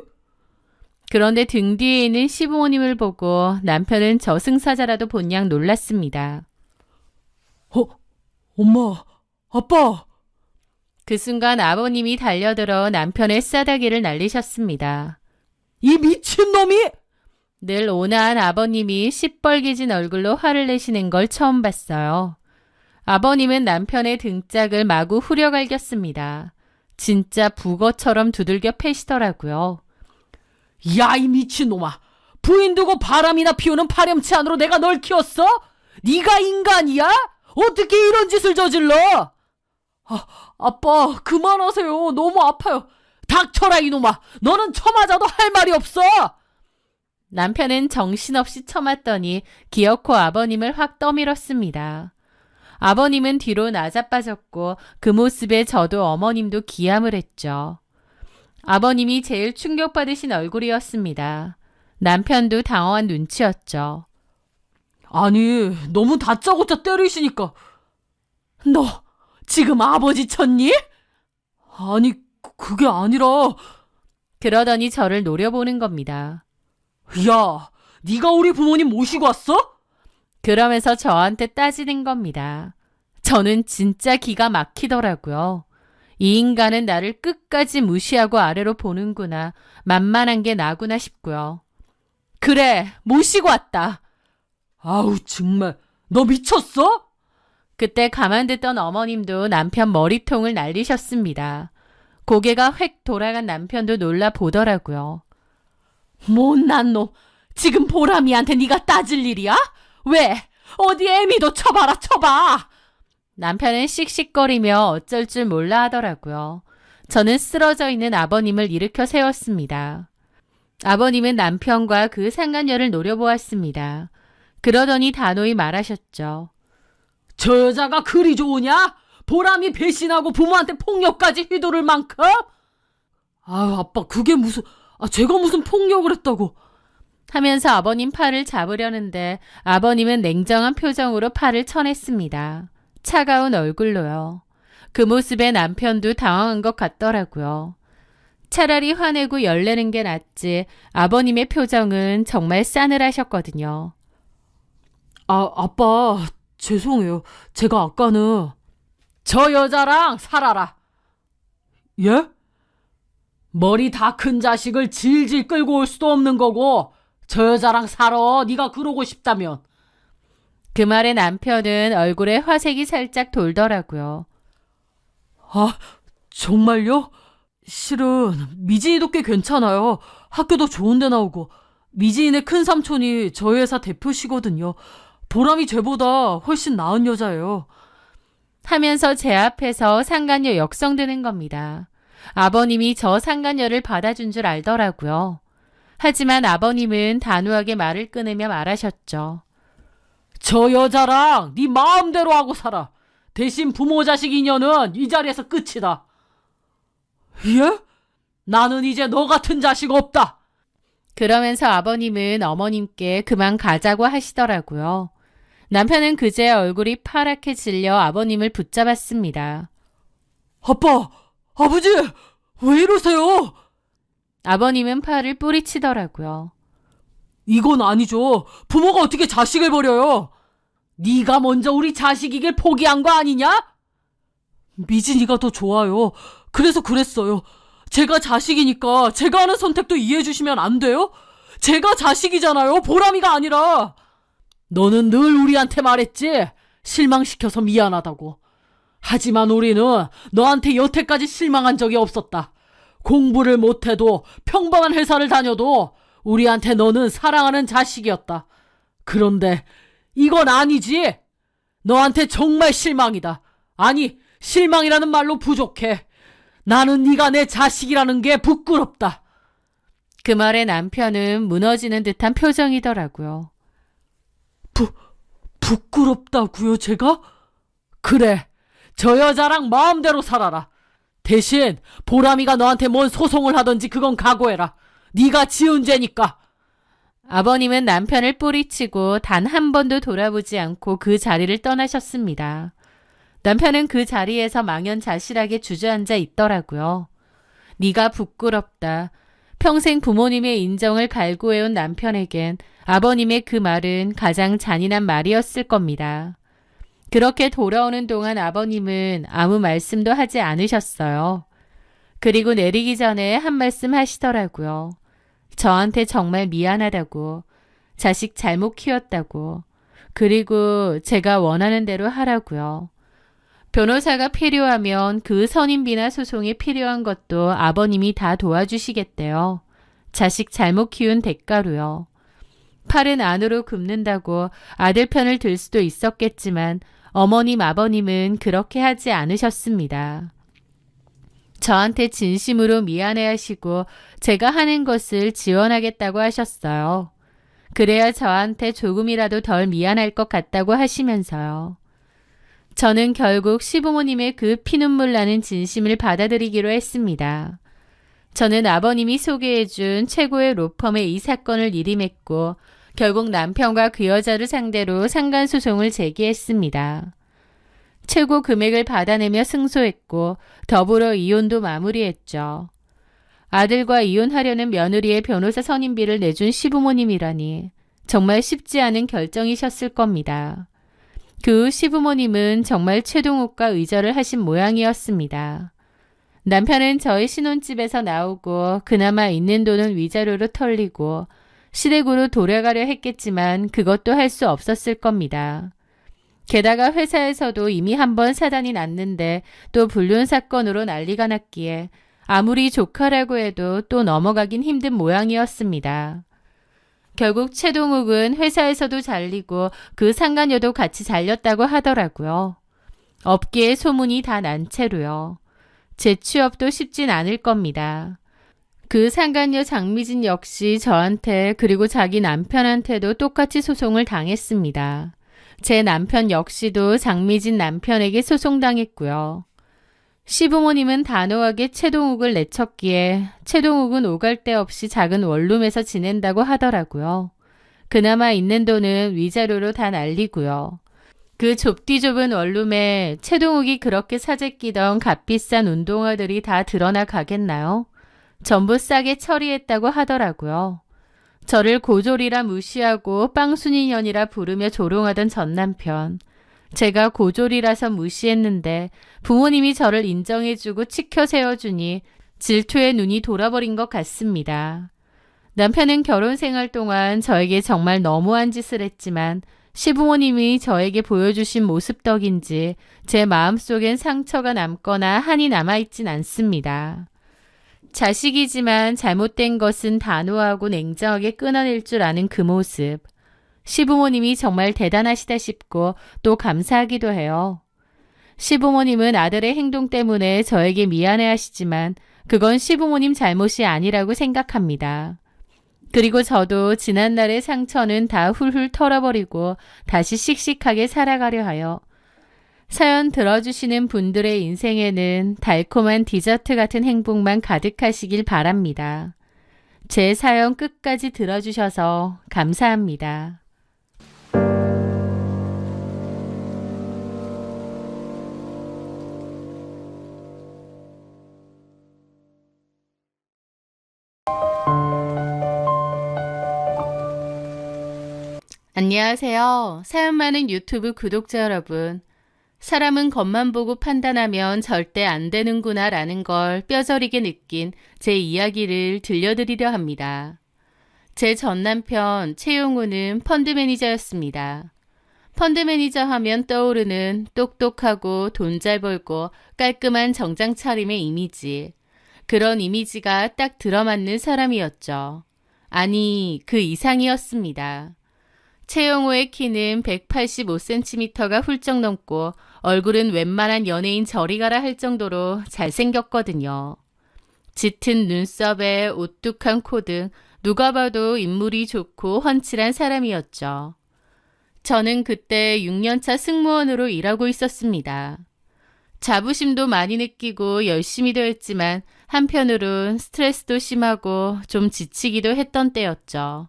그런데 등 뒤에 있는 시부모님을 보고 남편은 저승사자라도 본 양 놀랐습니다. 엄마, 아빠! 그 순간 아버님이 달려들어 남편의 싸다기를 날리셨습니다. 이 미친놈이! 늘 온화한 아버님이 시뻘개진 얼굴로 화를 내시는 걸 처음 봤어요. 아버님은 남편의 등짝을 마구 후려갈겼습니다. 진짜 북어처럼 두들겨 패시더라고요. 야, 이 미친놈아! 부인 두고 바람이나 피우는 파렴치 안으로 내가 널 키웠어? 네가 인간이야? 어떻게 이런 짓을 저질러? 아빠, 그만하세요. 너무 아파요. 닥쳐라, 이놈아. 너는 쳐맞아도 할 말이 없어. 남편은 정신없이 쳐맞더니 기어코 아버님을 확 떠밀었습니다. 아버님은 뒤로 나자빠졌고 그 모습에 저도 어머님도 기함을 했죠. 아버님이 제일 충격받으신 얼굴이었습니다. 남편도 당황한 눈치였죠. 아니, 너무 다짜고짜 때리시니까. 너 지금 아버지 쳤니? 아니, 그게 아니라. 그러더니 저를 노려보는 겁니다. 야, 네가 우리 부모님 모시고 왔어? 그러면서 저한테 따지는 겁니다. 저는 진짜 기가 막히더라고요. 이 인간은 나를 끝까지 무시하고 아래로 보는구나. 만만한 게 나구나 싶고요. 그래, 모시고 왔다. 아우, 정말. 너 미쳤어? 그때 가만 듣던 어머님도 남편 머리통을 날리셨습니다. 고개가 획 돌아간 남편도 놀라 보더라고요. 못난 놈. 지금 보람이한테 네가 따질 일이야? 왜? 어디 애미도 쳐봐라, 쳐봐. 남편은 씩씩거리며 어쩔 줄 몰라 하더라고요. 저는 쓰러져 있는 아버님을 일으켜 세웠습니다. 아버님은 남편과 그 상간녀를 노려보았습니다. 그러더니 단호히 말하셨죠. 저 여자가 그리 좋으냐? 보람이 배신하고 부모한테 폭력까지 휘두를 만큼? 아유, 아빠, 그게 무슨... 제가 무슨 폭력을 했다고. 하면서 아버님 팔을 잡으려는데 아버님은 냉정한 표정으로 팔을 쳐냈습니다. 차가운 얼굴로요. 그 모습에 남편도 당황한 것 같더라고요. 차라리 화내고 열내는 게 낫지 아버님의 표정은 정말 싸늘하셨거든요. 아빠, 죄송해요. 제가 아까는... 저 여자랑 살아라. 예? 머리 다 큰 자식을 질질 끌고 올 수도 없는 거고 저 여자랑 살아. 네가 그러고 싶다면. 그 말에 남편은 얼굴에 화색이 살짝 돌더라고요. 아, 정말요? 실은 미진이도 꽤 괜찮아요. 학교도 좋은 데 나오고 미진이네 큰삼촌이 저희 회사 대표시거든요. 보람이 쟤보다 훨씬 나은 여자예요. 하면서 제 앞에서 상간녀 역성드는 겁니다. 아버님이 저 상간녀를 받아준 줄 알더라고요. 하지만 아버님은 단호하게 말을 끊으며 말하셨죠. 저 여자랑 네 마음대로 하고 살아. 대신 부모 자식 인연은 이 자리에서 끝이다. 예? 나는 이제 너 같은 자식 없다. 그러면서 아버님은 어머님께 그만 가자고 하시더라고요. 남편은 그제야 얼굴이 파랗게 질려 아버님을 붙잡았습니다. 아빠, 아버지, 왜 이러세요? 아버님은 팔을 뿌리치더라고요. 이건 아니죠. 부모가 어떻게 자식을 버려요? 네가 먼저 우리 자식이길 포기한 거 아니냐? 미진이가 더 좋아요. 그래서 그랬어요. 제가 자식이니까 제가 하는 선택도 이해해 주시면 안 돼요? 제가 자식이잖아요. 보람이가 아니라. 너는 늘 우리한테 말했지. 실망시켜서 미안하다고. 하지만 우리는 너한테 여태까지 실망한 적이 없었다. 공부를 못해도 평범한 회사를 다녀도 우리한테 너는 사랑하는 자식이었다. 그런데 이건 아니지. 너한테 정말 실망이다. 아니, 실망이라는 말로 부족해. 나는 네가 내 자식이라는 게 부끄럽다. 그 말에 남편은 무너지는 듯한 표정이더라고요. 부끄럽다고요, 제가? 그래, 저 여자랑 마음대로 살아라. 대신 보람이가 너한테 뭔 소송을 하든지 그건 각오해라. 네가 지은 죄니까. 아버님은 남편을 뿌리치고 단 한 번도 돌아보지 않고 그 자리를 떠나셨습니다. 남편은 그 자리에서 망연자실하게 주저앉아 있더라고요. 네가 부끄럽다. 평생 부모님의 인정을 갈구해온 남편에겐 아버님의 그 말은 가장 잔인한 말이었을 겁니다. 그렇게 돌아오는 동안 아버님은 아무 말씀도 하지 않으셨어요. 그리고 내리기 전에 한 말씀 하시더라고요. 저한테 정말 미안하다고, 자식 잘못 키웠다고, 그리고 제가 원하는 대로 하라고요. 변호사가 필요하면 그 선임비나 소송이 필요한 것도 아버님이 다 도와주시겠대요. 자식 잘못 키운 대가로요. 팔은 안으로 굽는다고 아들 편을 들 수도 있었겠지만 어머님, 아버님은 그렇게 하지 않으셨습니다. 저한테 진심으로 미안해하시고 제가 하는 것을 지원하겠다고 하셨어요. 그래야 저한테 조금이라도 덜 미안할 것 같다고 하시면서요. 저는 결국 시부모님의 그 피눈물 나는 진심을 받아들이기로 했습니다. 저는 아버님이 소개해준 최고의 로펌에 이 사건을 일임했고 결국 남편과 그 여자를 상대로 상간소송을 제기했습니다. 최고 금액을 받아내며 승소했고 더불어 이혼도 마무리했죠. 아들과 이혼하려는 며느리의 변호사 선임비를 내준 시부모님이라니 정말 쉽지 않은 결정이셨을 겁니다. 그 시부모님은 정말 최동욱과 의절을 하신 모양이었습니다. 남편은 저희 신혼집에서 나오고 그나마 있는 돈은 위자료로 털리고 시댁으로 돌아가려 했겠지만 그것도 할 수 없었을 겁니다. 게다가 회사에서도 이미 한 번 사단이 났는데 또 불륜 사건으로 난리가 났기에 아무리 조카라고 해도 또 넘어가긴 힘든 모양이었습니다. 결국 최동욱은 회사에서도 잘리고 그 상간녀도 같이 잘렸다고 하더라고요. 업계에 소문이 다 난 채로요. 제 취업도 쉽진 않을 겁니다. 그 상간녀 장미진 역시 저한테 그리고 자기 남편한테도 똑같이 소송을 당했습니다. 제 남편 역시도 장미진 남편에게 소송당했고요. 시부모님은 단호하게 최동욱을 내쳤기에 최동욱은 오갈 데 없이 작은 원룸에서 지낸다고 하더라고요. 그나마 있는 돈은 위자료로 다 날리고요. 그 좁디 좁은 원룸에 최동욱이 그렇게 사재 끼던 값비싼 운동화들이 다 드러나 가겠나요? 전부 싸게 처리했다고 하더라고요. 저를 고졸이라 무시하고 빵순이년이라 부르며 조롱하던 전 남편. 제가 고졸이라서 무시했는데 부모님이 저를 인정해주고 치켜 세워주니 질투에 눈이 돌아버린 것 같습니다. 남편은 결혼 생활 동안 저에게 정말 너무한 짓을 했지만 시부모님이 저에게 보여주신 모습 덕인지 제 마음속엔 상처가 남거나 한이 남아있진 않습니다. 자식이지만 잘못된 것은 단호하고 냉정하게 끊어낼 줄 아는 그 모습. 시부모님이 정말 대단하시다 싶고 또 감사하기도 해요. 시부모님은 아들의 행동 때문에 저에게 미안해하시지만 그건 시부모님 잘못이 아니라고 생각합니다. 그리고 저도 지난날의 상처는 다 훌훌 털어버리고 다시 씩씩하게 살아가려 하여 사연 들어주시는 분들의 인생에는 달콤한 디저트 같은 행복만 가득하시길 바랍니다. 제 사연 끝까지 들어주셔서 감사합니다. 안녕하세요. 사연 많은 유튜브 구독자 여러분. 사람은 겉만 보고 판단하면 절대 안 되는구나 라는 걸 뼈저리게 느낀 제 이야기를 들려드리려 합니다. 제 전 남편 최용우는 펀드 매니저였습니다. 펀드 매니저 하면 떠오르는 똑똑하고 돈 잘 벌고 깔끔한 정장 차림의 이미지. 그런 이미지가 딱 들어맞는 사람이었죠. 아니, 그 이상이었습니다. 최용우의 키는 185cm가 훌쩍 넘고 얼굴은 웬만한 연예인 저리 가라 할 정도로 잘생겼거든요. 짙은 눈썹에 오뚝한 코 등 누가 봐도 인물이 좋고 훤칠한 사람이었죠. 저는 그때 6년차 승무원으로 일하고 있었습니다. 자부심도 많이 느끼고 열심히도 했지만 한편으론 스트레스도 심하고 좀 지치기도 했던 때였죠.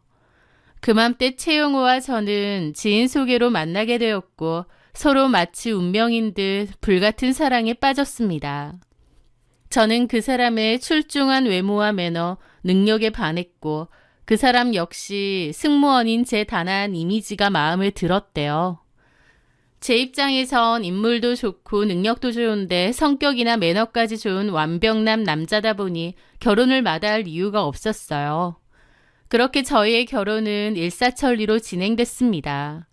그맘때 최용우와 저는 지인 소개로 만나게 되었고 서로 마치 운명인 듯 불같은 사랑에 빠졌습니다. 저는 그 사람의 출중한 외모와 매너, 능력에 반했고 그 사람 역시 승무원인 제 단아한 이미지가 마음에 들었대요. 제 입장에선 인물도 좋고 능력도 좋은데 성격이나 매너까지 좋은 완벽남 남자다 보니 결혼을 마다할 이유가 없었어요. 그렇게 저희의 결혼은 일사천리로 진행됐습니다.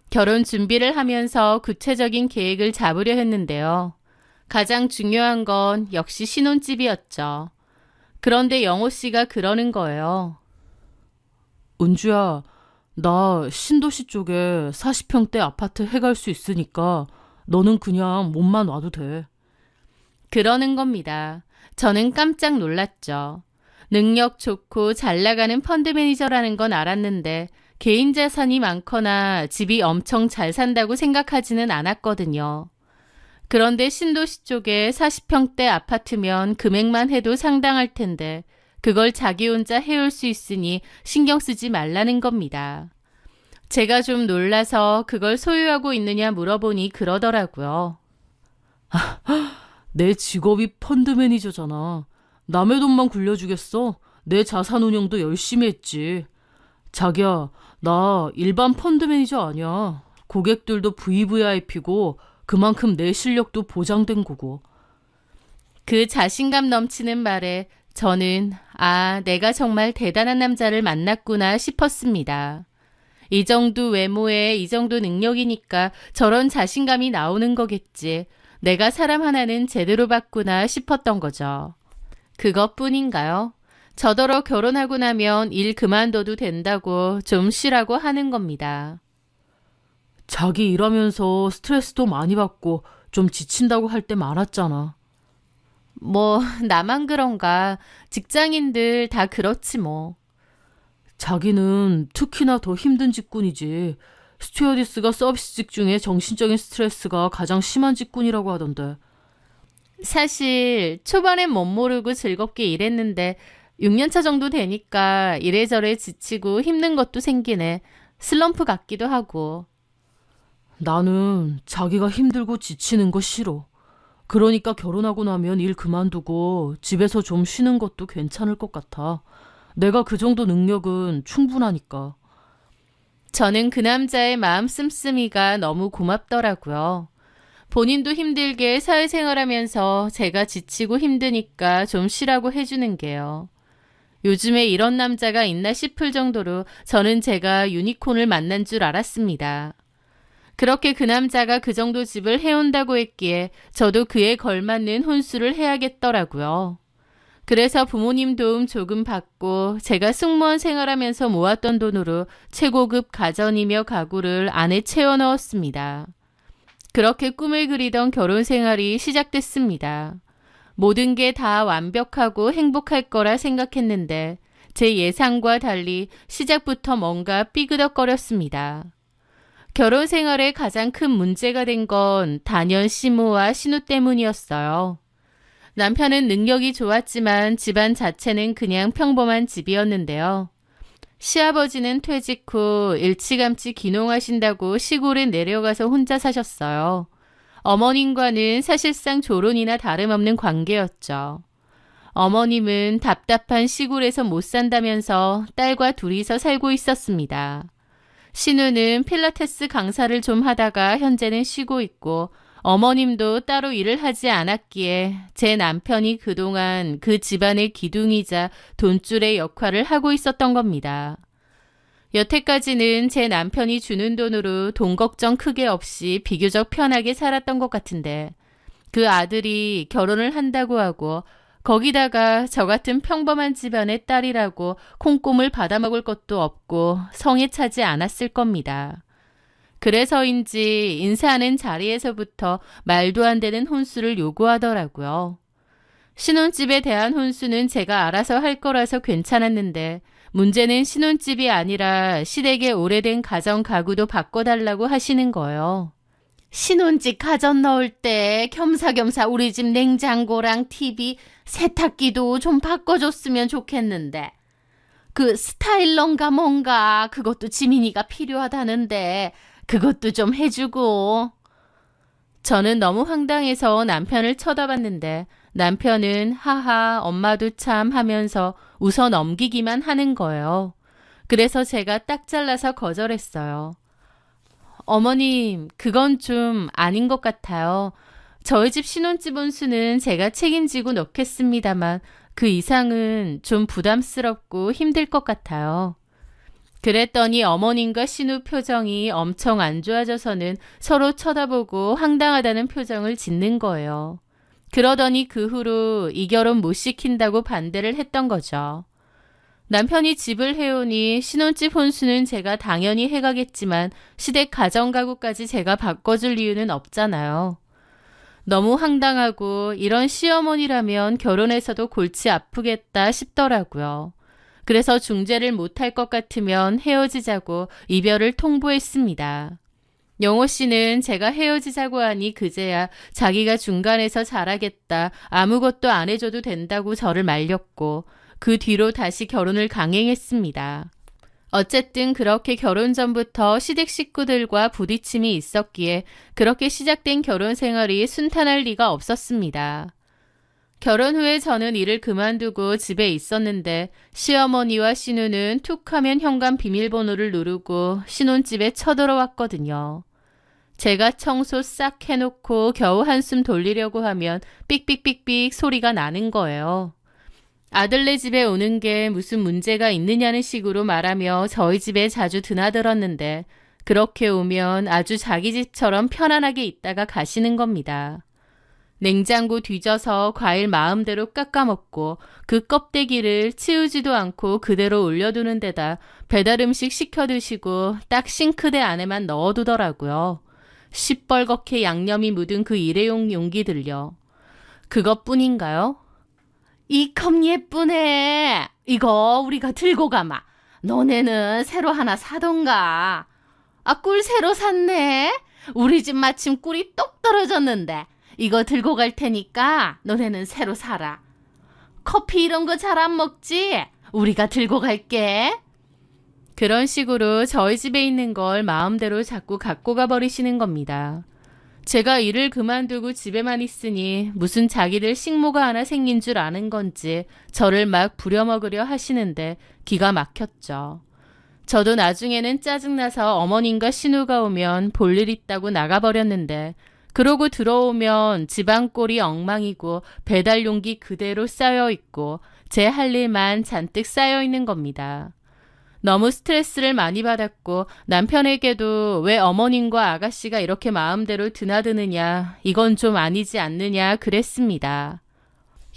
결혼 준비를 하면서 구체적인 계획을 잡으려 했는데요. 가장 중요한 건 역시 신혼집이었죠. 그런데 영호 씨가 그러는 거예요. 은주야, 나 신도시 쪽에 40평대 아파트 해갈 수 있으니까 너는 그냥 몸만 와도 돼. 그러는 겁니다. 저는 깜짝 놀랐죠. 능력 좋고 잘 나가는 펀드 매니저라는 건 알았는데 개인 자산이 많거나 집이 엄청 잘 산다고 생각하지는 않았거든요. 그런데 신도시 쪽에 40평대 아파트면 금액만 해도 상당할 텐데 그걸 자기 혼자 해올 수 있으니 신경 쓰지 말라는 겁니다. 제가 좀 놀라서 그걸 소유하고 있느냐 물어보니 그러더라고요. 내 직업이 펀드 매니저잖아. 남의 돈만 굴려주겠어? 내 자산 운용도 열심히 했지. 자기야, 나 일반 펀드 매니저 아니야. 고객들도 VVIP고 그만큼 내 실력도 보장된 거고. 그 자신감 넘치는 말에 저는 내가 정말 대단한 남자를 만났구나 싶었습니다. 이 정도 외모에 이 정도 능력이니까 저런 자신감이 나오는 거겠지. 내가 사람 하나는 제대로 봤구나 싶었던 거죠. 그것뿐인가요? 저더러 결혼하고 나면 일 그만둬도 된다고 좀 쉬라고 하는 겁니다. 자기 일하면서 스트레스도 많이 받고 좀 지친다고 할 때 많았잖아. 뭐 나만 그런가? 직장인들 다 그렇지 뭐. 자기는 특히나 더 힘든 직군이지. 스튜어디스가 서비스직 중에 정신적인 스트레스가 가장 심한 직군이라고 하던데. 사실 초반엔 못 모르고 즐겁게 일했는데 6년차 정도 되니까 이래저래 지치고 힘든 것도 생기네. 슬럼프 같기도 하고. 나는 자기가 힘들고 지치는 거 싫어. 그러니까 결혼하고 나면 일 그만두고 집에서 좀 쉬는 것도 괜찮을 것 같아. 내가 그 정도 능력은 충분하니까. 저는 그 남자의 마음 씀씀이가 너무 고맙더라고요. 본인도 힘들게 사회생활하면서 제가 지치고 힘드니까 좀 쉬라고 해주는 게요. 요즘에 이런 남자가 있나 싶을 정도로 저는 제가 유니콘을 만난 줄 알았습니다. 그렇게 그 남자가 그 정도 집을 해온다고 했기에 저도 그에 걸맞는 혼수를 해야겠더라고요. 그래서 부모님 도움 조금 받고 제가 승무원 생활하면서 모았던 돈으로 최고급 가전이며 가구를 안에 채워 넣었습니다. 그렇게 꿈을 그리던 결혼 생활이 시작됐습니다. 모든 게 다 완벽하고 행복할 거라 생각했는데 제 예상과 달리 시작부터 뭔가 삐그덕거렸습니다. 결혼 생활에 가장 큰 문제가 된 건 단연 시모와 신우 때문이었어요. 남편은 능력이 좋았지만 집안 자체는 그냥 평범한 집이었는데요. 시아버지는 퇴직 후 일찌감치 귀농하신다고 시골에 내려가서 혼자 사셨어요. 어머님과는 사실상 조론이나 다름없는 관계였죠. 어머님은 답답한 시골에서 못 산다면서 딸과 둘이서 살고 있었습니다. 신우는 필라테스 강사를 좀 하다가 현재는 쉬고 있고 어머님도 따로 일을 하지 않았기에 제 남편이 그동안 그 집안의 기둥이자 돈줄의 역할을 하고 있었던 겁니다. 여태까지는 제 남편이 주는 돈으로 돈 걱정 크게 없이 비교적 편하게 살았던 것 같은데 그 아들이 결혼을 한다고 하고 거기다가 저 같은 평범한 집안의 딸이라고 콩고물 받아먹을 것도 없고 성에 차지 않았을 겁니다. 그래서인지 인사하는 자리에서부터 말도 안 되는 혼수를 요구하더라고요. 신혼집에 대한 혼수는 제가 알아서 할 거라서 괜찮았는데 문제는 신혼집이 아니라 시댁의 오래된 가전 가구도 바꿔달라고 하시는 거예요. 신혼집 가전 넣을 때 겸사겸사 우리 집 냉장고랑 TV, 세탁기도 좀 바꿔줬으면 좋겠는데. 그 스타일러인가 뭔가 그것도 지민이가 필요하다는데 그것도 좀 해주고. 저는 너무 황당해서 남편을 쳐다봤는데 남편은 하하 엄마도 참 하면서 웃어 넘기기만 하는 거예요. 그래서 제가 딱 잘라서 거절했어요. 어머님, 그건 좀 아닌 것 같아요. 저희 집 신혼집 혼수는 제가 책임지고 넣겠습니다만 그 이상은 좀 부담스럽고 힘들 것 같아요. 그랬더니 어머님과 신우 표정이 엄청 안 좋아져서는 서로 쳐다보고 황당하다는 표정을 짓는 거예요. 그러더니 그 후로 이 결혼 못 시킨다고 반대를 했던 거죠. 남편이 집을 해오니 신혼집 혼수는 제가 당연히 해가겠지만 시댁 가전가구까지 제가 바꿔줄 이유는 없잖아요. 너무 황당하고 이런 시어머니라면 결혼해서도 골치 아프겠다 싶더라고요. 그래서 중재를 못할 것 같으면 헤어지자고 이별을 통보했습니다. 영호 씨는 제가 헤어지자고 하니 그제야 자기가 중간에서 잘하겠다, 아무것도 안 해줘도 된다고 저를 말렸고 그 뒤로 다시 결혼을 강행했습니다. 어쨌든 그렇게 결혼 전부터 시댁 식구들과 부딪힘이 있었기에 그렇게 시작된 결혼 생활이 순탄할 리가 없었습니다. 결혼 후에 저는 일을 그만두고 집에 있었는데 시어머니와 신우는 툭하면 현관 비밀번호를 누르고 신혼집에 쳐들어왔거든요. 제가 청소 싹 해놓고 겨우 한숨 돌리려고 하면 삑삑삑삑 소리가 나는 거예요. 아들네 집에 오는 게 무슨 문제가 있느냐는 식으로 말하며 저희 집에 자주 드나들었는데 그렇게 오면 아주 자기 집처럼 편안하게 있다가 가시는 겁니다. 냉장고 뒤져서 과일 마음대로 깎아먹고 그 껍데기를 치우지도 않고 그대로 올려두는 데다 배달 음식 시켜 드시고 딱 싱크대 안에만 넣어두더라고요. 시뻘겋게 양념이 묻은 그 일회용 용기들요. 그것뿐인가요? 이 컵 예쁘네. 이거 우리가 들고 가마. 너네는 새로 하나 사던가. 아, 꿀 새로 샀네. 우리 집 마침 꿀이 똑 떨어졌는데 이거 들고 갈 테니까 너네는 새로 사라. 커피 이런 거 잘 안 먹지? 우리가 들고 갈게. 그런 식으로 저희 집에 있는 걸 마음대로 자꾸 갖고 가버리시는 겁니다. 제가 일을 그만두고 집에만 있으니 무슨 자기들 식모가 하나 생긴 줄 아는 건지 저를 막 부려먹으려 하시는데 기가 막혔죠. 저도 나중에는 짜증나서 어머님과 신우가 오면 볼일 있다고 나가버렸는데 그러고 들어오면 집안 꼴이 엉망이고 배달 용기 그대로 쌓여있고 제 할 일만 잔뜩 쌓여있는 겁니다. 너무 스트레스를 많이 받았고 남편에게도 왜 어머님과 아가씨가 이렇게 마음대로 드나드느냐, 이건 좀 아니지 않느냐 그랬습니다.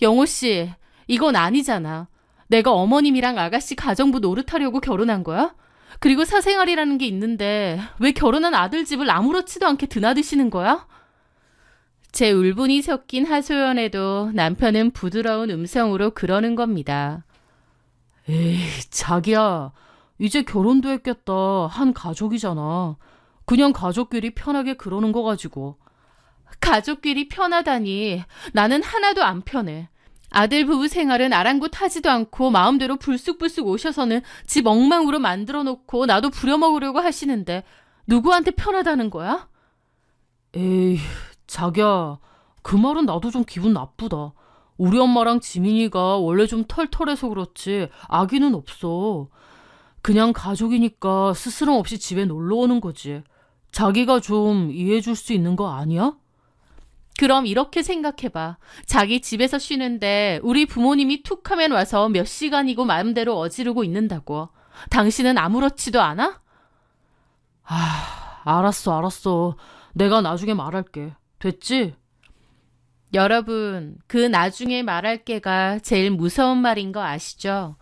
영호 씨, 이건 아니잖아. 내가 어머님이랑 아가씨 가정부 노릇하려고 결혼한 거야? 그리고 사생활이라는 게 있는데 왜 결혼한 아들 집을 아무렇지도 않게 드나드시는 거야? 제 울분이 섞인 하소연에도 남편은 부드러운 음성으로 그러는 겁니다. 에이, 자기야. 이제 결혼도 했겠다. 한 가족이잖아. 그냥 가족끼리 편하게 그러는 거 가지고. 가족끼리 편하다니. 나는 하나도 안 편해. 아들 부부 생활은 아랑곳하지도 않고 마음대로 불쑥불쑥 오셔서는 집 엉망으로 만들어 놓고 나도 부려먹으려고 하시는데 누구한테 편하다는 거야? 에이, 자기야. 그 말은 나도 좀 기분 나쁘다. 우리 엄마랑 지민이가 원래 좀 털털해서 그렇지 아기는 없어. 그냥 가족이니까 스스럼 없이 집에 놀러 오는 거지. 자기가 좀 이해해 줄 수 있는 거 아니야? 그럼 이렇게 생각해봐. 자기 집에서 쉬는데 우리 부모님이 툭 하면 와서 몇 시간이고 마음대로 어지르고 있는다고. 당신은 아무렇지도 않아? 알았어. 내가 나중에 말할게. 됐지? 여러분, 그 나중에 말할 게가 제일 무서운 말인 거 아시죠?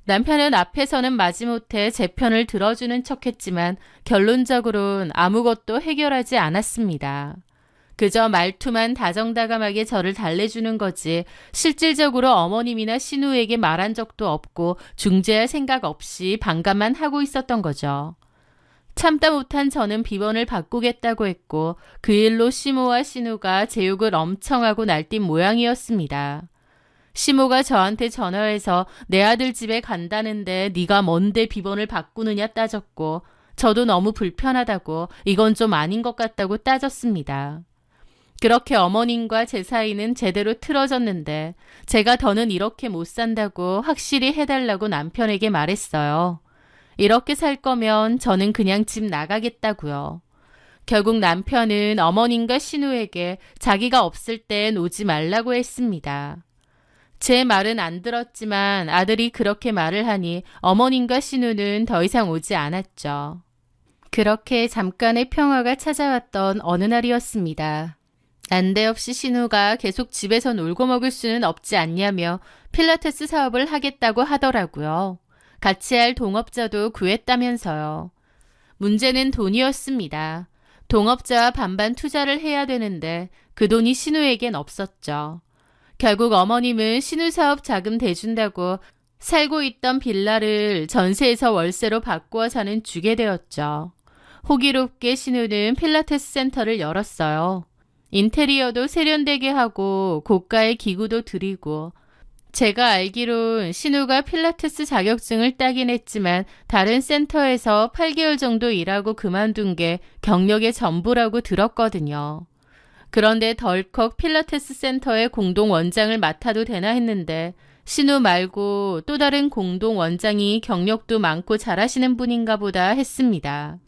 남편은 앞에서는 마지못해 제 편을 들어주는 척했지만 결론적으로는 아무것도 해결하지 않았습니다. 그저 말투만 다정다감하게 저를 달래주는 거지 실질적으로 어머님이나 신우에게 말한 적도 없고 중재할 생각 없이 반감만 하고 있었던 거죠. 참다 못한 저는 비번을 바꾸겠다고 했고 그 일로 시모와 신우가 제 욕을 엄청 하고 날뛴 모양이었습니다. 시모가 저한테 전화해서 내 아들 집에 간다는데 네가 뭔데 비번을 바꾸느냐 따졌고 저도 너무 불편하다고 이건 좀 아닌 것 같다고 따졌습니다. 그렇게 어머님과 제 사이는 제대로 틀어졌는데 제가 더는 이렇게 못 산다고 확실히 해달라고 남편에게 말했어요. 이렇게 살 거면 저는 그냥 집 나가겠다고요. 결국 남편은 어머님과 신우에게 자기가 없을 땐 오지 말라고 했습니다. 제 말은 안 들었지만 아들이 그렇게 말을 하니 어머님과 신우는 더 이상 오지 않았죠. 그렇게 잠깐의 평화가 찾아왔던 어느 날이었습니다. 난데없이 신우가 계속 집에서 놀고 먹을 수는 없지 않냐며 필라테스 사업을 하겠다고 하더라고요. 같이 할 동업자도 구했다면서요. 문제는 돈이었습니다. 동업자와 반반 투자를 해야 되는데 그 돈이 신우에겐 없었죠. 결국 어머님은 신우 사업 자금 대준다고 살고 있던 빌라를 전세에서 월세로 바꾸어 사는 주게 되었죠. 호기롭게 신우는 필라테스 센터를 열었어요. 인테리어도 세련되게 하고 고가의 기구도 드리고 제가 알기론 신우가 필라테스 자격증을 따긴 했지만 다른 센터에서 8개월 정도 일하고 그만둔 게 경력의 전부라고 들었거든요. 그런데 덜컥 필라테스 센터의 공동 원장을 맡아도 되나 했는데 신우 말고 또 다른 공동 원장이 경력도 많고 잘하시는 분인가 보다 했습니다.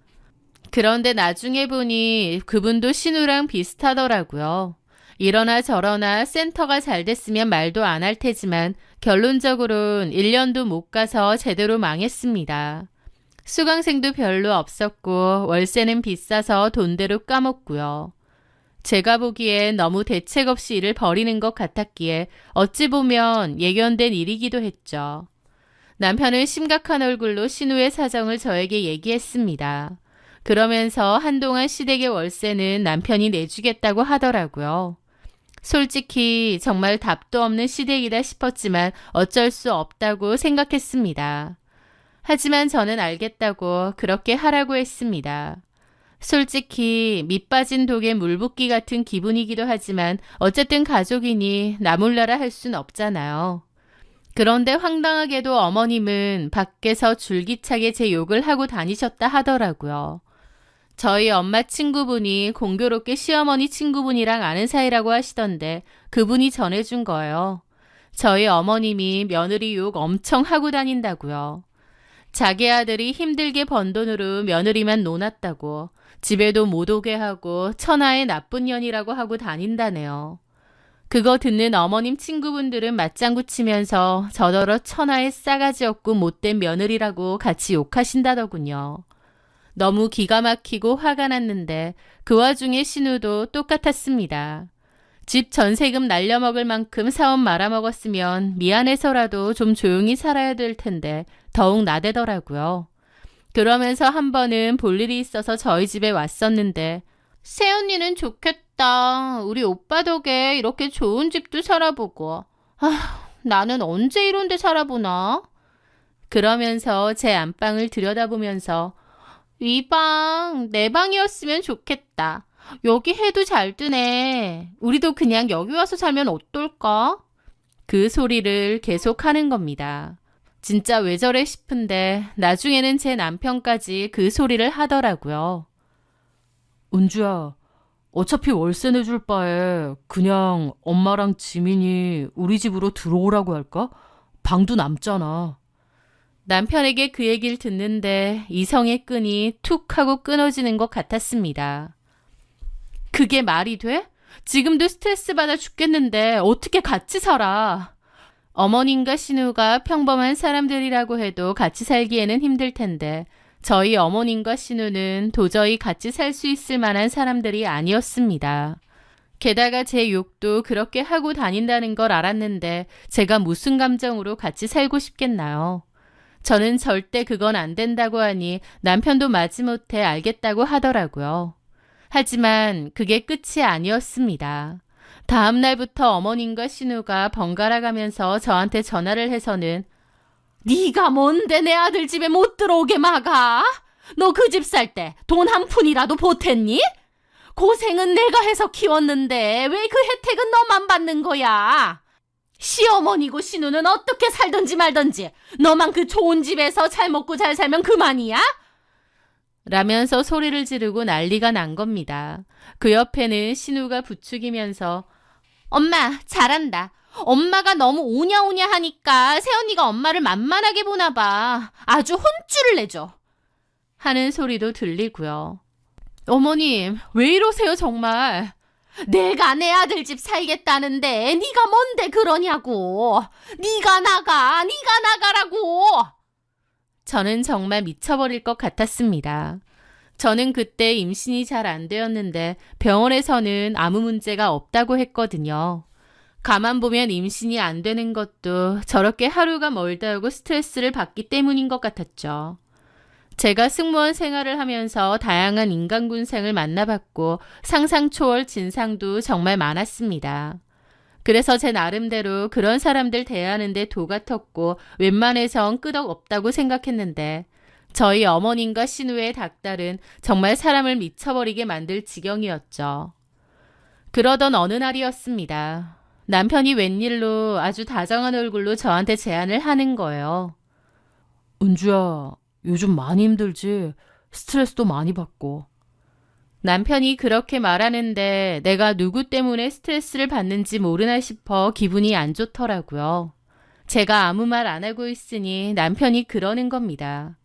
그런데 나중에 보니 그분도 신우랑 비슷하더라고요. 이러나 저러나 센터가 잘 됐으면 말도 안 할 테지만 결론적으로는 1년도 못 가서 제대로 망했습니다. 수강생도 별로 없었고 월세는 비싸서 돈대로 까먹고요. 제가 보기엔 너무 대책 없이 일을 벌이는 것 같았기에 어찌 보면 예견된 일이기도 했죠. 남편은 심각한 얼굴로 신우의 사정을 저에게 얘기했습니다. 그러면서 한동안 시댁의 월세는 남편이 내주겠다고 하더라고요. 솔직히 정말 답도 없는 시댁이다 싶었지만 어쩔 수 없다고 생각했습니다. 하지만 저는 알겠다고 그렇게 하라고 했습니다. 솔직히 밑 빠진 독에 물 붓기 같은 기분이기도 하지만 어쨌든 가족이니 나몰라라 할 순 없잖아요. 그런데 황당하게도 어머님은 밖에서 줄기차게 제 욕을 하고 다니셨다 하더라고요. 저희 엄마 친구분이 공교롭게 시어머니 친구분이랑 아는 사이라고 하시던데 그분이 전해준 거예요. 저희 어머님이 며느리 욕 엄청 하고 다닌다고요. 자기 아들이 힘들게 번 돈으로 며느리만 논았다고 집에도 못 오게 하고 천하의 나쁜 년이라고 하고 다닌다네요. 그거 듣는 어머님 친구분들은 맞장구 치면서 저더러 천하의 싸가지 없고 못된 며느리라고 같이 욕하신다더군요. 너무 기가 막히고 화가 났는데 그 와중에 신우도 똑같았습니다. 집 전세금 날려먹을 만큼 사업 말아먹었으면 미안해서라도 좀 조용히 살아야 될 텐데 더욱 나대더라고요. 그러면서 한 번은 볼 일이 있어서 저희 집에 왔었는데 새언니는 좋겠다. 우리 오빠 덕에 이렇게 좋은 집도 살아보고. 나는 언제 이런 데 살아보나? 그러면서 제 안방을 들여다보면서 이 방, 내 방이었으면 좋겠다. 여기 해도 잘 뜨네. 우리도 그냥 여기 와서 살면 어떨까? 그 소리를 계속 하는 겁니다. 진짜 왜 저래 싶은데 나중에는 제 남편까지 그 소리를 하더라고요. 은주야, 어차피 월세 내줄 바에 그냥 엄마랑 지민이 우리 집으로 들어오라고 할까? 방도 남잖아. 남편에게 그 얘기를 듣는데 이성의 끈이 툭 하고 끊어지는 것 같았습니다. 그게 말이 돼? 지금도 스트레스 받아 죽겠는데 어떻게 같이 살아? 어머님과 신우가 평범한 사람들이라고 해도 같이 살기에는 힘들 텐데 저희 어머님과 신우는 도저히 같이 살 수 있을 만한 사람들이 아니었습니다. 게다가 제 욕도 그렇게 하고 다닌다는 걸 알았는데 제가 무슨 감정으로 같이 살고 싶겠나요? 저는 절대 그건 안 된다고 하니 남편도 마지못해 알겠다고 하더라고요. 하지만 그게 끝이 아니었습니다. 다음 날부터 어머님과 신우가 번갈아 가면서 저한테 전화를 해서는 네가 뭔데 내 아들 집에 못 들어오게 막아? 너 그 집 살 때 돈 한 푼이라도 보탰니? 고생은 내가 해서 키웠는데 왜 그 혜택은 너만 받는 거야? 시어머니고 신우는 어떻게 살든지 말든지 너만 그 좋은 집에서 잘 먹고 잘 살면 그만이야? 라면서 소리를 지르고 난리가 난 겁니다. 그 옆에는 신우가 부추기면서 엄마 잘한다. 엄마가 너무 오냐오냐 하니까 새언니가 엄마를 만만하게 보나 봐. 아주 혼쭐을 내줘. 하는 소리도 들리고요. 어머님 왜 이러세요 정말. 내가 내 아들 집 살겠다는데 네가 뭔데 그러냐고. 네가 나가라고. 저는 정말 미쳐버릴 것 같았습니다. 저는 그때 임신이 잘 안 되었는데 병원에서는 아무 문제가 없다고 했거든요. 가만 보면 임신이 안 되는 것도 저렇게 하루가 멀다 하고 스트레스를 받기 때문인 것 같았죠. 제가 승무원 생활을 하면서 다양한 인간군생을 만나봤고 상상 초월 진상도 정말 많았습니다. 그래서 제 나름대로 그런 사람들 대하는데 도 같았고 웬만해선 끄덕없다고 생각했는데 저희 어머님과 신우의 닭달은 정말 사람을 미쳐버리게 만들 지경이었죠. 그러던 어느 날이었습니다. 남편이 웬일로 아주 다정한 얼굴로 저한테 제안을 하는 거예요. 은주야, 요즘 많이 힘들지? 스트레스도 많이 받고. 남편이 그렇게 말하는데 내가 누구 때문에 스트레스를 받는지 모르나 싶어 기분이 안 좋더라고요. 제가 아무 말 안 하고 있으니 남편이 그러는 겁니다.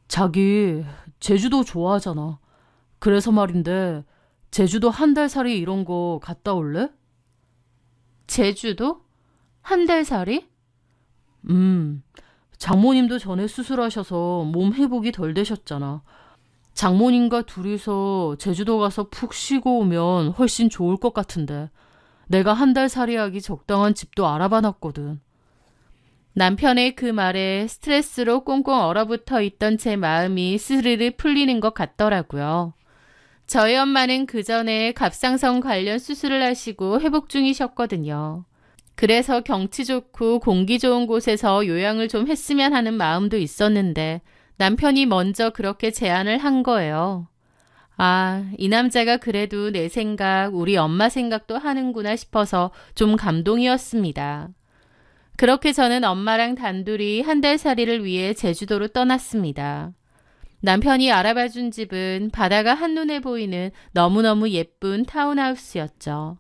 자기 제주도 좋아하잖아. 그래서 말인데 제주도 한 달 살이 이런 거 갔다 올래? 제주도? 한 달 살이? 장모님도 전에 수술하셔서 몸 회복이 덜 되셨잖아. 장모님과 둘이서 제주도 가서 푹 쉬고 오면 훨씬 좋을 것 같은데 내가 한 달 살이하기 적당한 집도 알아봐 놨거든. 남편의 그 말에 스트레스로 꽁꽁 얼어붙어 있던 제 마음이 스르르 풀리는 것 같더라고요. 저희 엄마는 그 전에 갑상선 관련 수술을 하시고 회복 중이셨거든요. 그래서 경치 좋고 공기 좋은 곳에서 요양을 좀 했으면 하는 마음도 있었는데 남편이 먼저 그렇게 제안을 한 거예요. 아, 이 남자가 그래도 내 생각, 우리 엄마 생각도 하는구나 싶어서 좀 감동이었습니다. 그렇게 저는 엄마랑 단둘이 한 달 살이를 위해 제주도로 떠났습니다. 남편이 알아봐준 집은 바다가 한눈에 보이는 너무너무 예쁜 타운하우스였죠.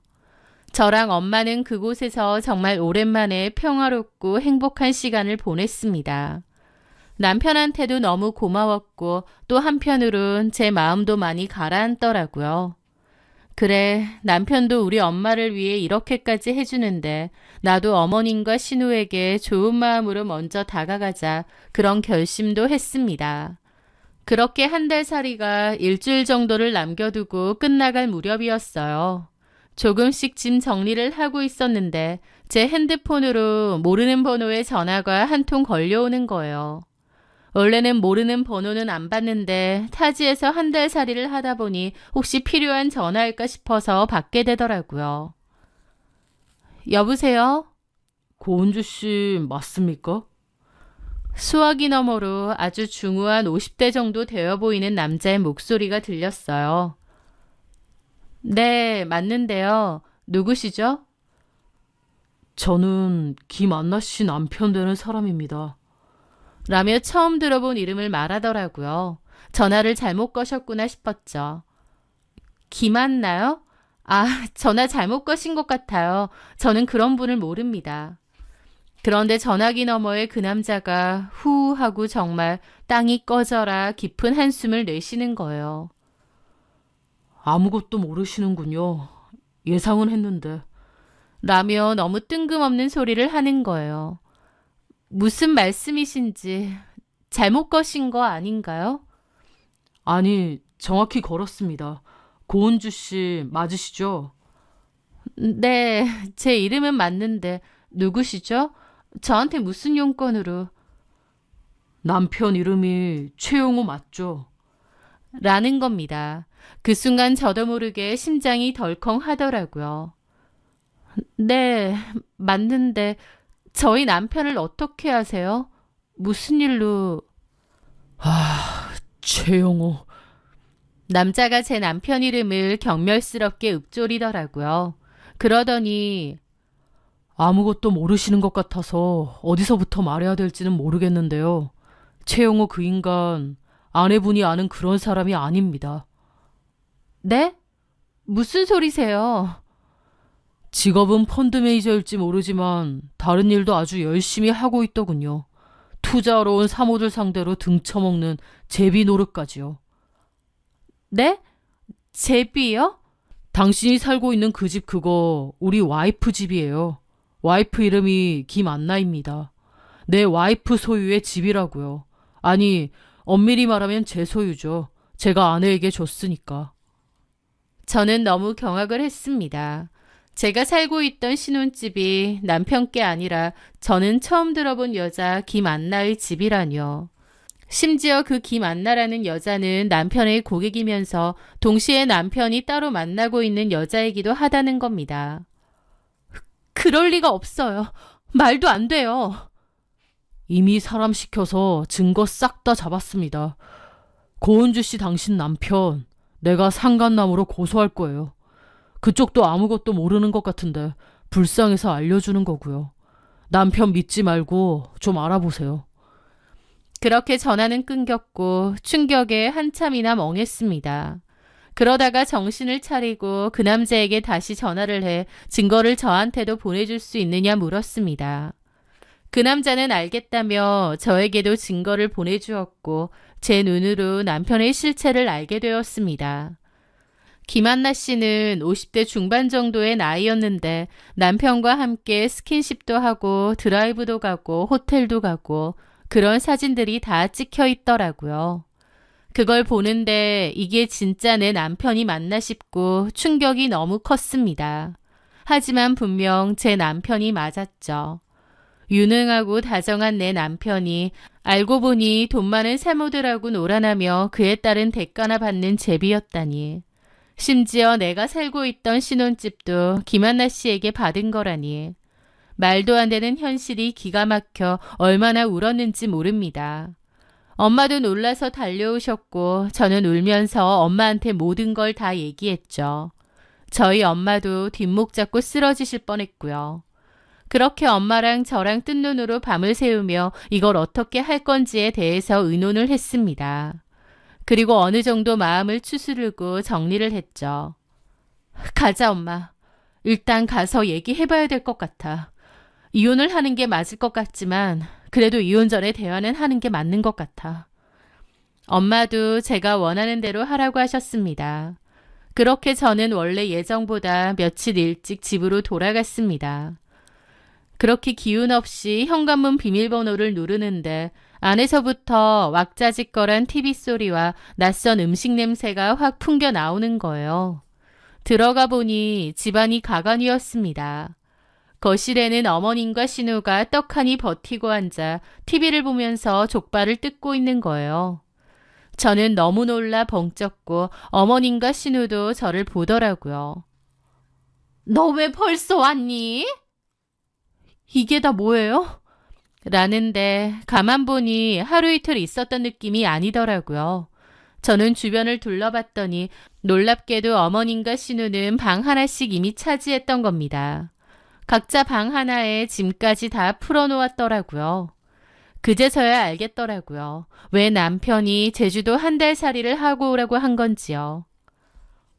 저랑 엄마는 그곳에서 정말 오랜만에 평화롭고 행복한 시간을 보냈습니다. 남편한테도 너무 고마웠고 또 한편으론 제 마음도 많이 가라앉더라고요. 그래, 남편도 우리 엄마를 위해 이렇게까지 해주는데 나도 어머님과 신우에게 좋은 마음으로 먼저 다가가자 그런 결심도 했습니다. 그렇게 한 달 살이가 일주일 정도를 남겨두고 끝나갈 무렵이었어요. 조금씩 짐 정리를 하고 있었는데 제 핸드폰으로 모르는 번호의 전화가 한 통 걸려오는 거예요. 원래는 모르는 번호는 안 받는데 타지에서 한 달 살이를 하다 보니 혹시 필요한 전화일까 싶어서 받게 되더라고요. 여보세요? 고은주 씨 맞습니까? 수화기 너머로 아주 중후한 50대 정도 되어 보이는 남자의 목소리가 들렸어요. 네, 맞는데요. 누구시죠? 저는 김안나 씨 남편 되는 사람입니다. 라며 처음 들어본 이름을 말하더라고요. 전화를 잘못 거셨구나 싶었죠. 김한나요? 아, 전화 잘못 거신 것 같아요. 저는 그런 분을 모릅니다. 그런데 전화기 너머에 그 남자가 후 하고 정말 땅이 꺼져라 깊은 한숨을 내쉬는 거예요. 아무것도 모르시는군요. 예상은 했는데. 라며 너무 뜬금없는 소리를 하는 거예요. 무슨 말씀이신지 잘못 거신 거 아닌가요? 아니, 정확히 걸었습니다. 고은주 씨 맞으시죠? 네, 제 이름은 맞는데 누구시죠? 저한테 무슨 용건으로? 남편 이름이 최용호 맞죠? 라는 겁니다. 그 순간 저도 모르게 심장이 덜컹 하더라고요. 네, 맞는데 저희 남편을 어떻게 아세요? 무슨 일로? 최용호. 남자가 제 남편 이름을 경멸스럽게 읊조리더라고요. 그러더니 아무것도 모르시는 것 같아서 어디서부터 말해야 될지는 모르겠는데요. 최용호 그 인간 아내분이 아는 그런 사람이 아닙니다. 네? 무슨 소리세요? 직업은 펀드 매니저일지 모르지만 다른 일도 아주 열심히 하고 있더군요. 투자하러 온 사모들 상대로 등쳐먹는 제비 노릇까지요. 네? 제비요? 당신이 살고 있는 그 집 그거 우리 와이프 집이에요. 와이프 이름이 김안나입니다. 내 와이프 소유의 집이라고요. 아니, 엄밀히 말하면 제 소유죠. 제가 아내에게 줬으니까. 저는 너무 경악을 했습니다. 제가 살고 있던 신혼집이 남편께 아니라 저는 처음 들어본 여자 김안나의 집이라뇨. 심지어 그 김안나라는 여자는 남편의 고객이면서 동시에 남편이 따로 만나고 있는 여자이기도 하다는 겁니다. 그럴 리가 없어요. 말도 안 돼요. 이미 사람 시켜서 증거 싹 다 잡았습니다. 고은주 씨 당신 남편 내가 상간남으로 고소할 거예요. 그쪽도 아무것도 모르는 것 같은데 불쌍해서 알려주는 거고요. 남편 믿지 말고 좀 알아보세요. 그렇게 전화는 끊겼고 충격에 한참이나 멍했습니다. 그러다가 정신을 차리고 그 남자에게 다시 전화를 해 증거를 저한테도 보내줄 수 있느냐 물었습니다. 그 남자는 알겠다며 저에게도 증거를 보내주었고 제 눈으로 남편의 실체를 알게 되었습니다. 김한나 씨는 50대 중반 정도의 나이였는데 남편과 함께 스킨십도 하고 드라이브도 가고 호텔도 가고 그런 사진들이 다 찍혀 있더라고요. 그걸 보는데 이게 진짜 내 남편이 맞나 싶고 충격이 너무 컸습니다. 하지만 분명 제 남편이 맞았죠. 유능하고 다정한 내 남편이 알고 보니 돈 많은 사모들하고 놀아나며 그에 따른 대가나 받는 제비였다니. 심지어 내가 살고 있던 신혼집도 김한나 씨에게 받은 거라니. 말도 안 되는 현실이 기가 막혀 얼마나 울었는지 모릅니다. 엄마도 놀라서 달려오셨고 저는 울면서 엄마한테 모든 걸 다 얘기했죠. 저희 엄마도 뒷목 잡고 쓰러지실 뻔했고요. 그렇게 엄마랑 저랑 뜬 눈으로 밤을 새우며 이걸 어떻게 할 건지에 대해서 의논을 했습니다. 그리고 어느 정도 마음을 추스르고 정리를 했죠. 가자 엄마. 일단 가서 얘기해봐야 될 것 같아. 이혼을 하는 게 맞을 것 같지만 그래도 이혼 전에 대화는 하는 게 맞는 것 같아. 엄마도 제가 원하는 대로 하라고 하셨습니다. 그렇게 저는 원래 예정보다 며칠 일찍 집으로 돌아갔습니다. 그렇게 기운 없이 현관문 비밀번호를 누르는데 안에서부터 왁자지껄한 TV 소리와 낯선 음식 냄새가 확 풍겨 나오는 거예요. 들어가 보니 집안이 가관이었습니다. 거실에는 어머님과 신우가 떡하니 버티고 앉아 TV를 보면서 족발을 뜯고 있는 거예요. 저는 너무 놀라 벙쪘고 어머님과 신우도 저를 보더라고요. 너 왜 벌써 왔니? 이게 다 뭐예요? 라는데 가만 보니 하루 이틀 있었던 느낌이 아니더라고요. 저는 주변을 둘러봤더니 놀랍게도 어머님과 신우는 방 하나씩 이미 차지했던 겁니다. 각자 방 하나에 짐까지 다 풀어놓았더라고요. 그제서야 알겠더라고요. 왜 남편이 제주도 한 달 살이를 하고 오라고 한 건지요.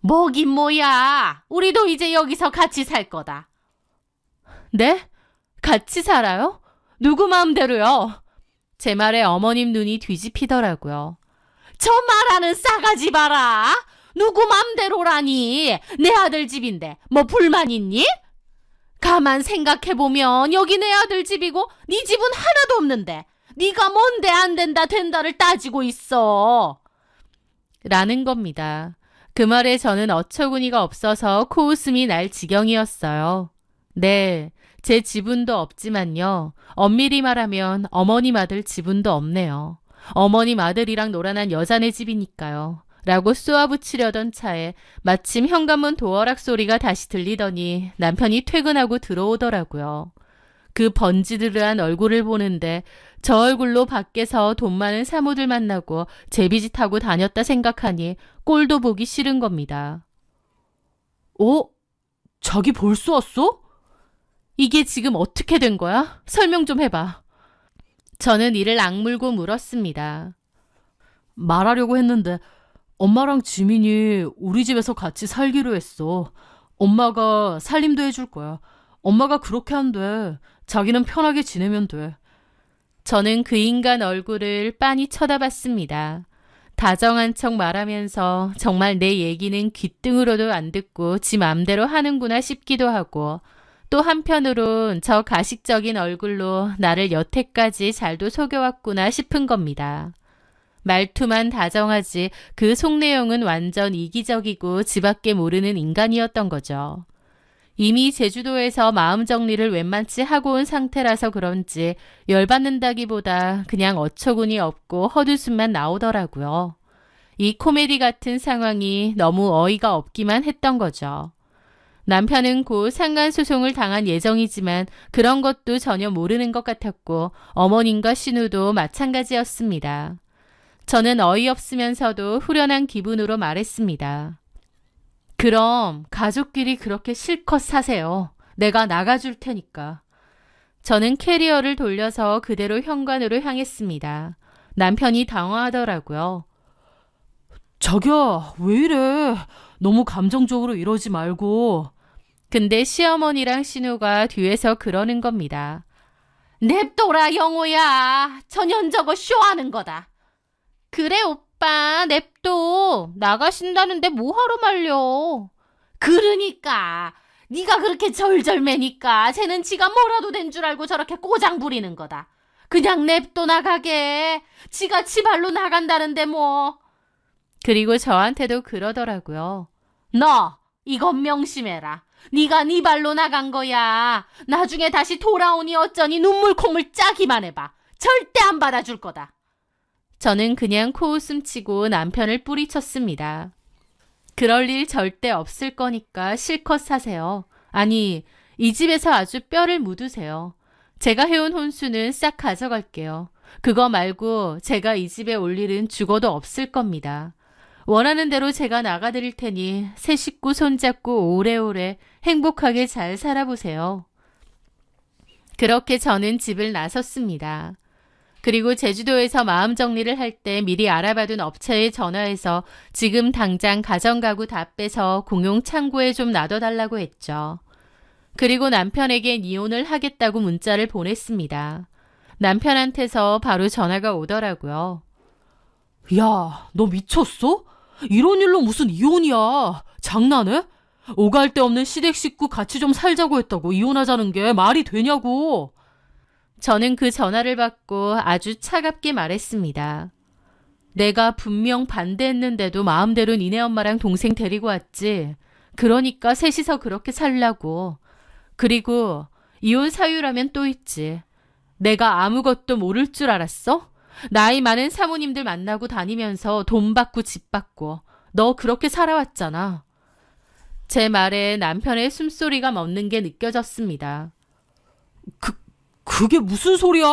뭐긴 뭐야. 우리도 이제 여기서 같이 살 거다. 네? 같이 살아요? 누구 마음대로요? 제 말에 어머님 눈이 뒤집히더라고요. 저 말하는 싸가지 봐라. 누구 맘대로라니. 내 아들 집인데 뭐 불만 있니? 가만 생각해보면 여기 내 아들 집이고 네 집은 하나도 없는데 네가 뭔데 안 된다 된다를 따지고 있어. 라는 겁니다. 그 말에 저는 어처구니가 없어서 코웃음이 날 지경이었어요. 네, 제 지분도 없지만요. 엄밀히 말하면 어머님 아들 지분도 없네요. 어머님 아들이랑 놀아난 여자네 집이니까요. 라고 쏘아붙이려던 차에 마침 현관문 도어락 소리가 다시 들리더니 남편이 퇴근하고 들어오더라고요. 그 번지르르한 얼굴을 보는데 저 얼굴로 밖에서 돈 많은 사모들 만나고 제비짓하고 다녔다 생각하니 꼴도 보기 싫은 겁니다. 자기 벌써 왔어? 이게 지금 어떻게 된 거야? 설명 좀 해봐. 저는 이를 악물고 물었습니다. 말하려고 했는데 엄마랑 지민이 우리 집에서 같이 살기로 했어. 엄마가 살림도 해줄 거야. 엄마가 그렇게 한대. 자기는 편하게 지내면 돼. 저는 그 인간 얼굴을 빤히 쳐다봤습니다. 다정한 척 말하면서 정말 내 얘기는 귓등으로도 안 듣고 지 맘대로 하는구나 싶기도 하고 또 한편으론 저 가식적인 얼굴로 나를 여태까지 잘도 속여왔구나 싶은 겁니다. 말투만 다정하지 그 속내용은 완전 이기적이고 지밖에 모르는 인간이었던 거죠. 이미 제주도에서 마음 정리를 웬만치 하고 온 상태라서 그런지 열받는다기보다 그냥 어처구니 없고 헛웃음만 나오더라고요. 이 코미디 같은 상황이 너무 어이가 없기만 했던 거죠. 남편은 곧 상간소송을 당한 예정이지만 그런 것도 전혀 모르는 것 같았고 어머님과 신우도 마찬가지였습니다. 저는 어이없으면서도 후련한 기분으로 말했습니다. 그럼 가족끼리 그렇게 실컷 사세요. 내가 나가줄 테니까. 저는 캐리어를 돌려서 그대로 현관으로 향했습니다. 남편이 당황하더라고요. 자기야, 왜 이래? 너무 감정적으로 이러지 말고. 근데 시어머니랑 신우가 뒤에서 그러는 겁니다. 냅둬라 영호야. 전현 저거 쇼하는 거다. 그래 오빠 냅둬. 나가신다는데 뭐하러 말려. 그러니까 네가 그렇게 절절매니까 쟤는 지가 뭐라도 된 줄 알고 저렇게 꼬장 부리는 거다. 그냥 냅둬 나가게. 지가 지발로 나간다는데 뭐. 그리고 저한테도 그러더라고요. 너 이건 명심해라. 네가 네 발로 나간 거야. 나중에 다시 돌아오니 어쩌니 눈물 콧물 짜기만 해봐. 절대 안 받아줄 거다. 저는 그냥 코웃음 치고 남편을 뿌리쳤습니다. 그럴 일 절대 없을 거니까 실컷 사세요. 아니, 이 집에서 아주 뼈를 묻으세요. 제가 해온 혼수는 싹 가져갈게요. 그거 말고 제가 이 집에 올 일은 죽어도 없을 겁니다. 원하는 대로 제가 나가드릴 테니 새 식구 손잡고 오래오래 행복하게 잘 살아보세요. 그렇게 저는 집을 나섰습니다. 그리고 제주도에서 마음 정리를 할 때 미리 알아봐둔 업체에 전화해서 지금 당장 가정가구 다 빼서 공용 창고에 좀 놔둬달라고 했죠. 그리고 남편에게 이혼을 하겠다고 문자를 보냈습니다. 남편한테서 바로 전화가 오더라고요. 야, 너 미쳤어? 이런 일로 무슨 이혼이야. 장난해? 오갈 데 없는 시댁 식구 같이 좀 살자고 했다고 이혼하자는 게 말이 되냐고. 저는 그 전화를 받고 아주 차갑게 말했습니다. 내가 분명 반대했는데도 마음대로 니네 엄마랑 동생 데리고 왔지. 그러니까 셋이서 그렇게 살라고. 그리고 이혼 사유라면 또 있지. 내가 아무것도 모를 줄 알았어? 나이 많은 사모님들 만나고 다니면서 돈 받고 집 받고 너 그렇게 살아왔잖아. 제 말에 남편의 숨소리가 멎는 게 느껴졌습니다. 그게 무슨 소리야?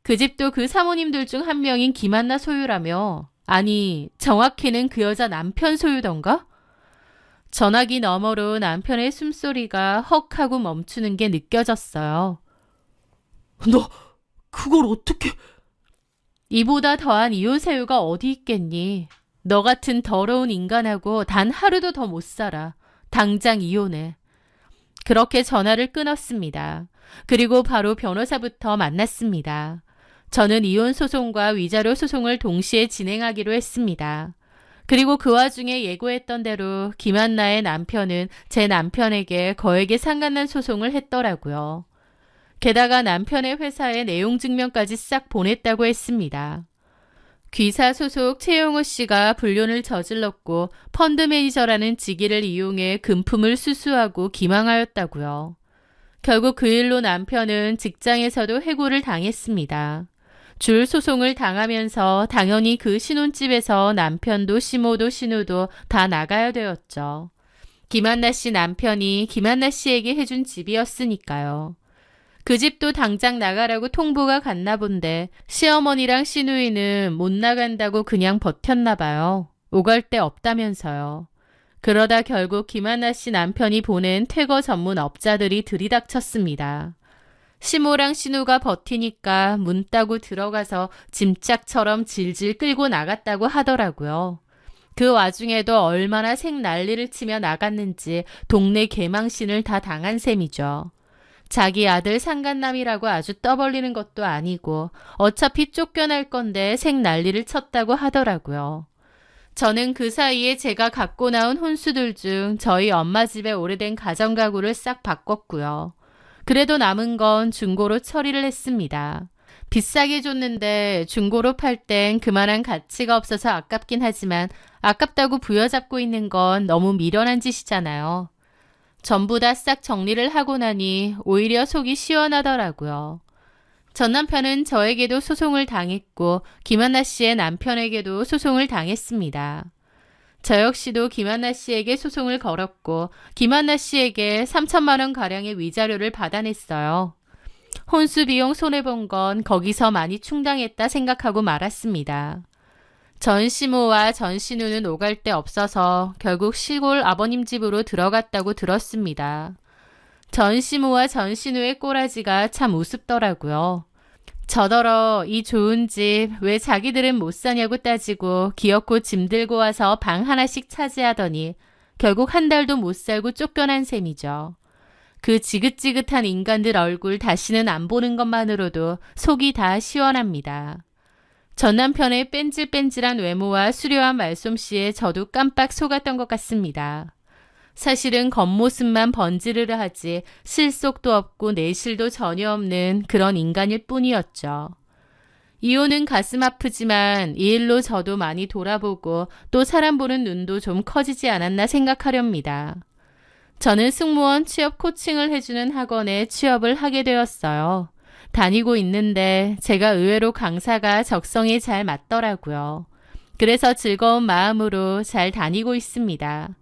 그 집도 그 사모님들 중 한 명인 김한나 소유라며. 아니, 정확히는 그 여자 남편 소유던가? 전화기 너머로 남편의 숨소리가 헉 하고 멈추는 게 느껴졌어요. 너 그걸 어떻게... 이보다 더한 이혼 사유가 어디 있겠니? 너 같은 더러운 인간하고 단 하루도 더 못 살아. 당장 이혼해. 그렇게 전화를 끊었습니다. 그리고 바로 변호사부터 만났습니다. 저는 이혼 소송과 위자료 소송을 동시에 진행하기로 했습니다. 그리고 그 와중에 예고했던 대로 김한나의 남편은 제 남편에게 거액의 상간난 소송을 했더라고요. 게다가 남편의 회사에 내용 증명까지 싹 보냈다고 했습니다. 귀사 소속 최용호 씨가 불륜을 저질렀고 펀드 매니저라는 직위를 이용해 금품을 수수하고 기망하였다고요. 결국 그 일로 남편은 직장에서도 해고를 당했습니다. 줄 소송을 당하면서 당연히 그 신혼집에서 남편도 시모도 신우도 다 나가야 되었죠. 김한나 씨 남편이 김한나 씨에게 해준 집이었으니까요. 그 집도 당장 나가라고 통보가 갔나 본데 시어머니랑 시누이는 못 나간다고 그냥 버텼나 봐요. 오갈 데 없다면서요. 그러다 결국 김한나 씨 남편이 보낸 퇴거 전문 업자들이 들이닥쳤습니다. 시모랑 신우가 버티니까 문 따고 들어가서 짐짝처럼 질질 끌고 나갔다고 하더라고요. 그 와중에도 얼마나 생난리를 치며 나갔는지 동네 개망신을 다 당한 셈이죠. 자기 아들 상간남이라고 아주 떠벌리는 것도 아니고 어차피 쫓겨날 건데 생난리를 쳤다고 하더라고요. 저는 그 사이에 제가 갖고 나온 혼수들 중 저희 엄마 집에 오래된 가정가구를 싹 바꿨고요. 그래도 남은 건 중고로 처리를 했습니다. 비싸게 줬는데 중고로 팔 땐 그만한 가치가 없어서 아깝긴 하지만 아깝다고 부여잡고 있는 건 너무 미련한 짓이잖아요. 전부 다 싹 정리를 하고 나니 오히려 속이 시원하더라고요. 전 남편은 저에게도 소송을 당했고 김한나 씨의 남편에게도 소송을 당했습니다. 저 역시도 김한나 씨에게 소송을 걸었고 김한나 씨에게 3천만 원 가량의 위자료를 받아냈어요. 혼수 비용 손해본 건 거기서 많이 충당했다 생각하고 말았습니다. 전 시모와 전 신우는 오갈 데 없어서 결국 시골 아버님 집으로 들어갔다고 들었습니다. 전 시모와 전 신우의 꼬라지가 참 우습더라고요. 저더러 이 좋은 집 왜 자기들은 못 사냐고 따지고 기어코 짐 들고 와서 방 하나씩 차지하더니 결국 한 달도 못 살고 쫓겨난 셈이죠. 그 지긋지긋한 인간들 얼굴 다시는 안 보는 것만으로도 속이 다 시원합니다. 전 남편의 뺀질뺀질한 외모와 수려한 말솜씨에 저도 깜빡 속았던 것 같습니다. 사실은 겉모습만 번지르르 하지 실속도 없고 내실도 전혀 없는 그런 인간일 뿐이었죠. 이혼은 가슴 아프지만 이 일로 저도 많이 돌아보고 또 사람 보는 눈도 좀 커지지 않았나 생각하렵니다. 저는 승무원 취업 코칭을 해주는 학원에 취업을 하게 되었어요. 다니고 있는데 제가 의외로 강사가 적성에 잘 맞더라고요. 그래서 즐거운 마음으로 잘 다니고 있습니다.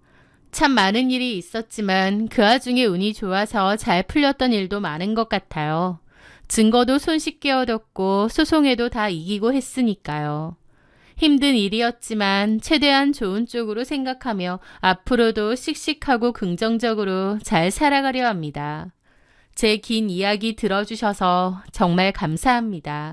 참 많은 일이 있었지만 그 와중에 운이 좋아서 잘 풀렸던 일도 많은 것 같아요. 증거도 손쉽게 얻었고 소송에도 다 이기고 했으니까요. 힘든 일이었지만 최대한 좋은 쪽으로 생각하며 앞으로도 씩씩하고 긍정적으로 잘 살아가려 합니다. 제 긴 이야기 들어주셔서 정말 감사합니다.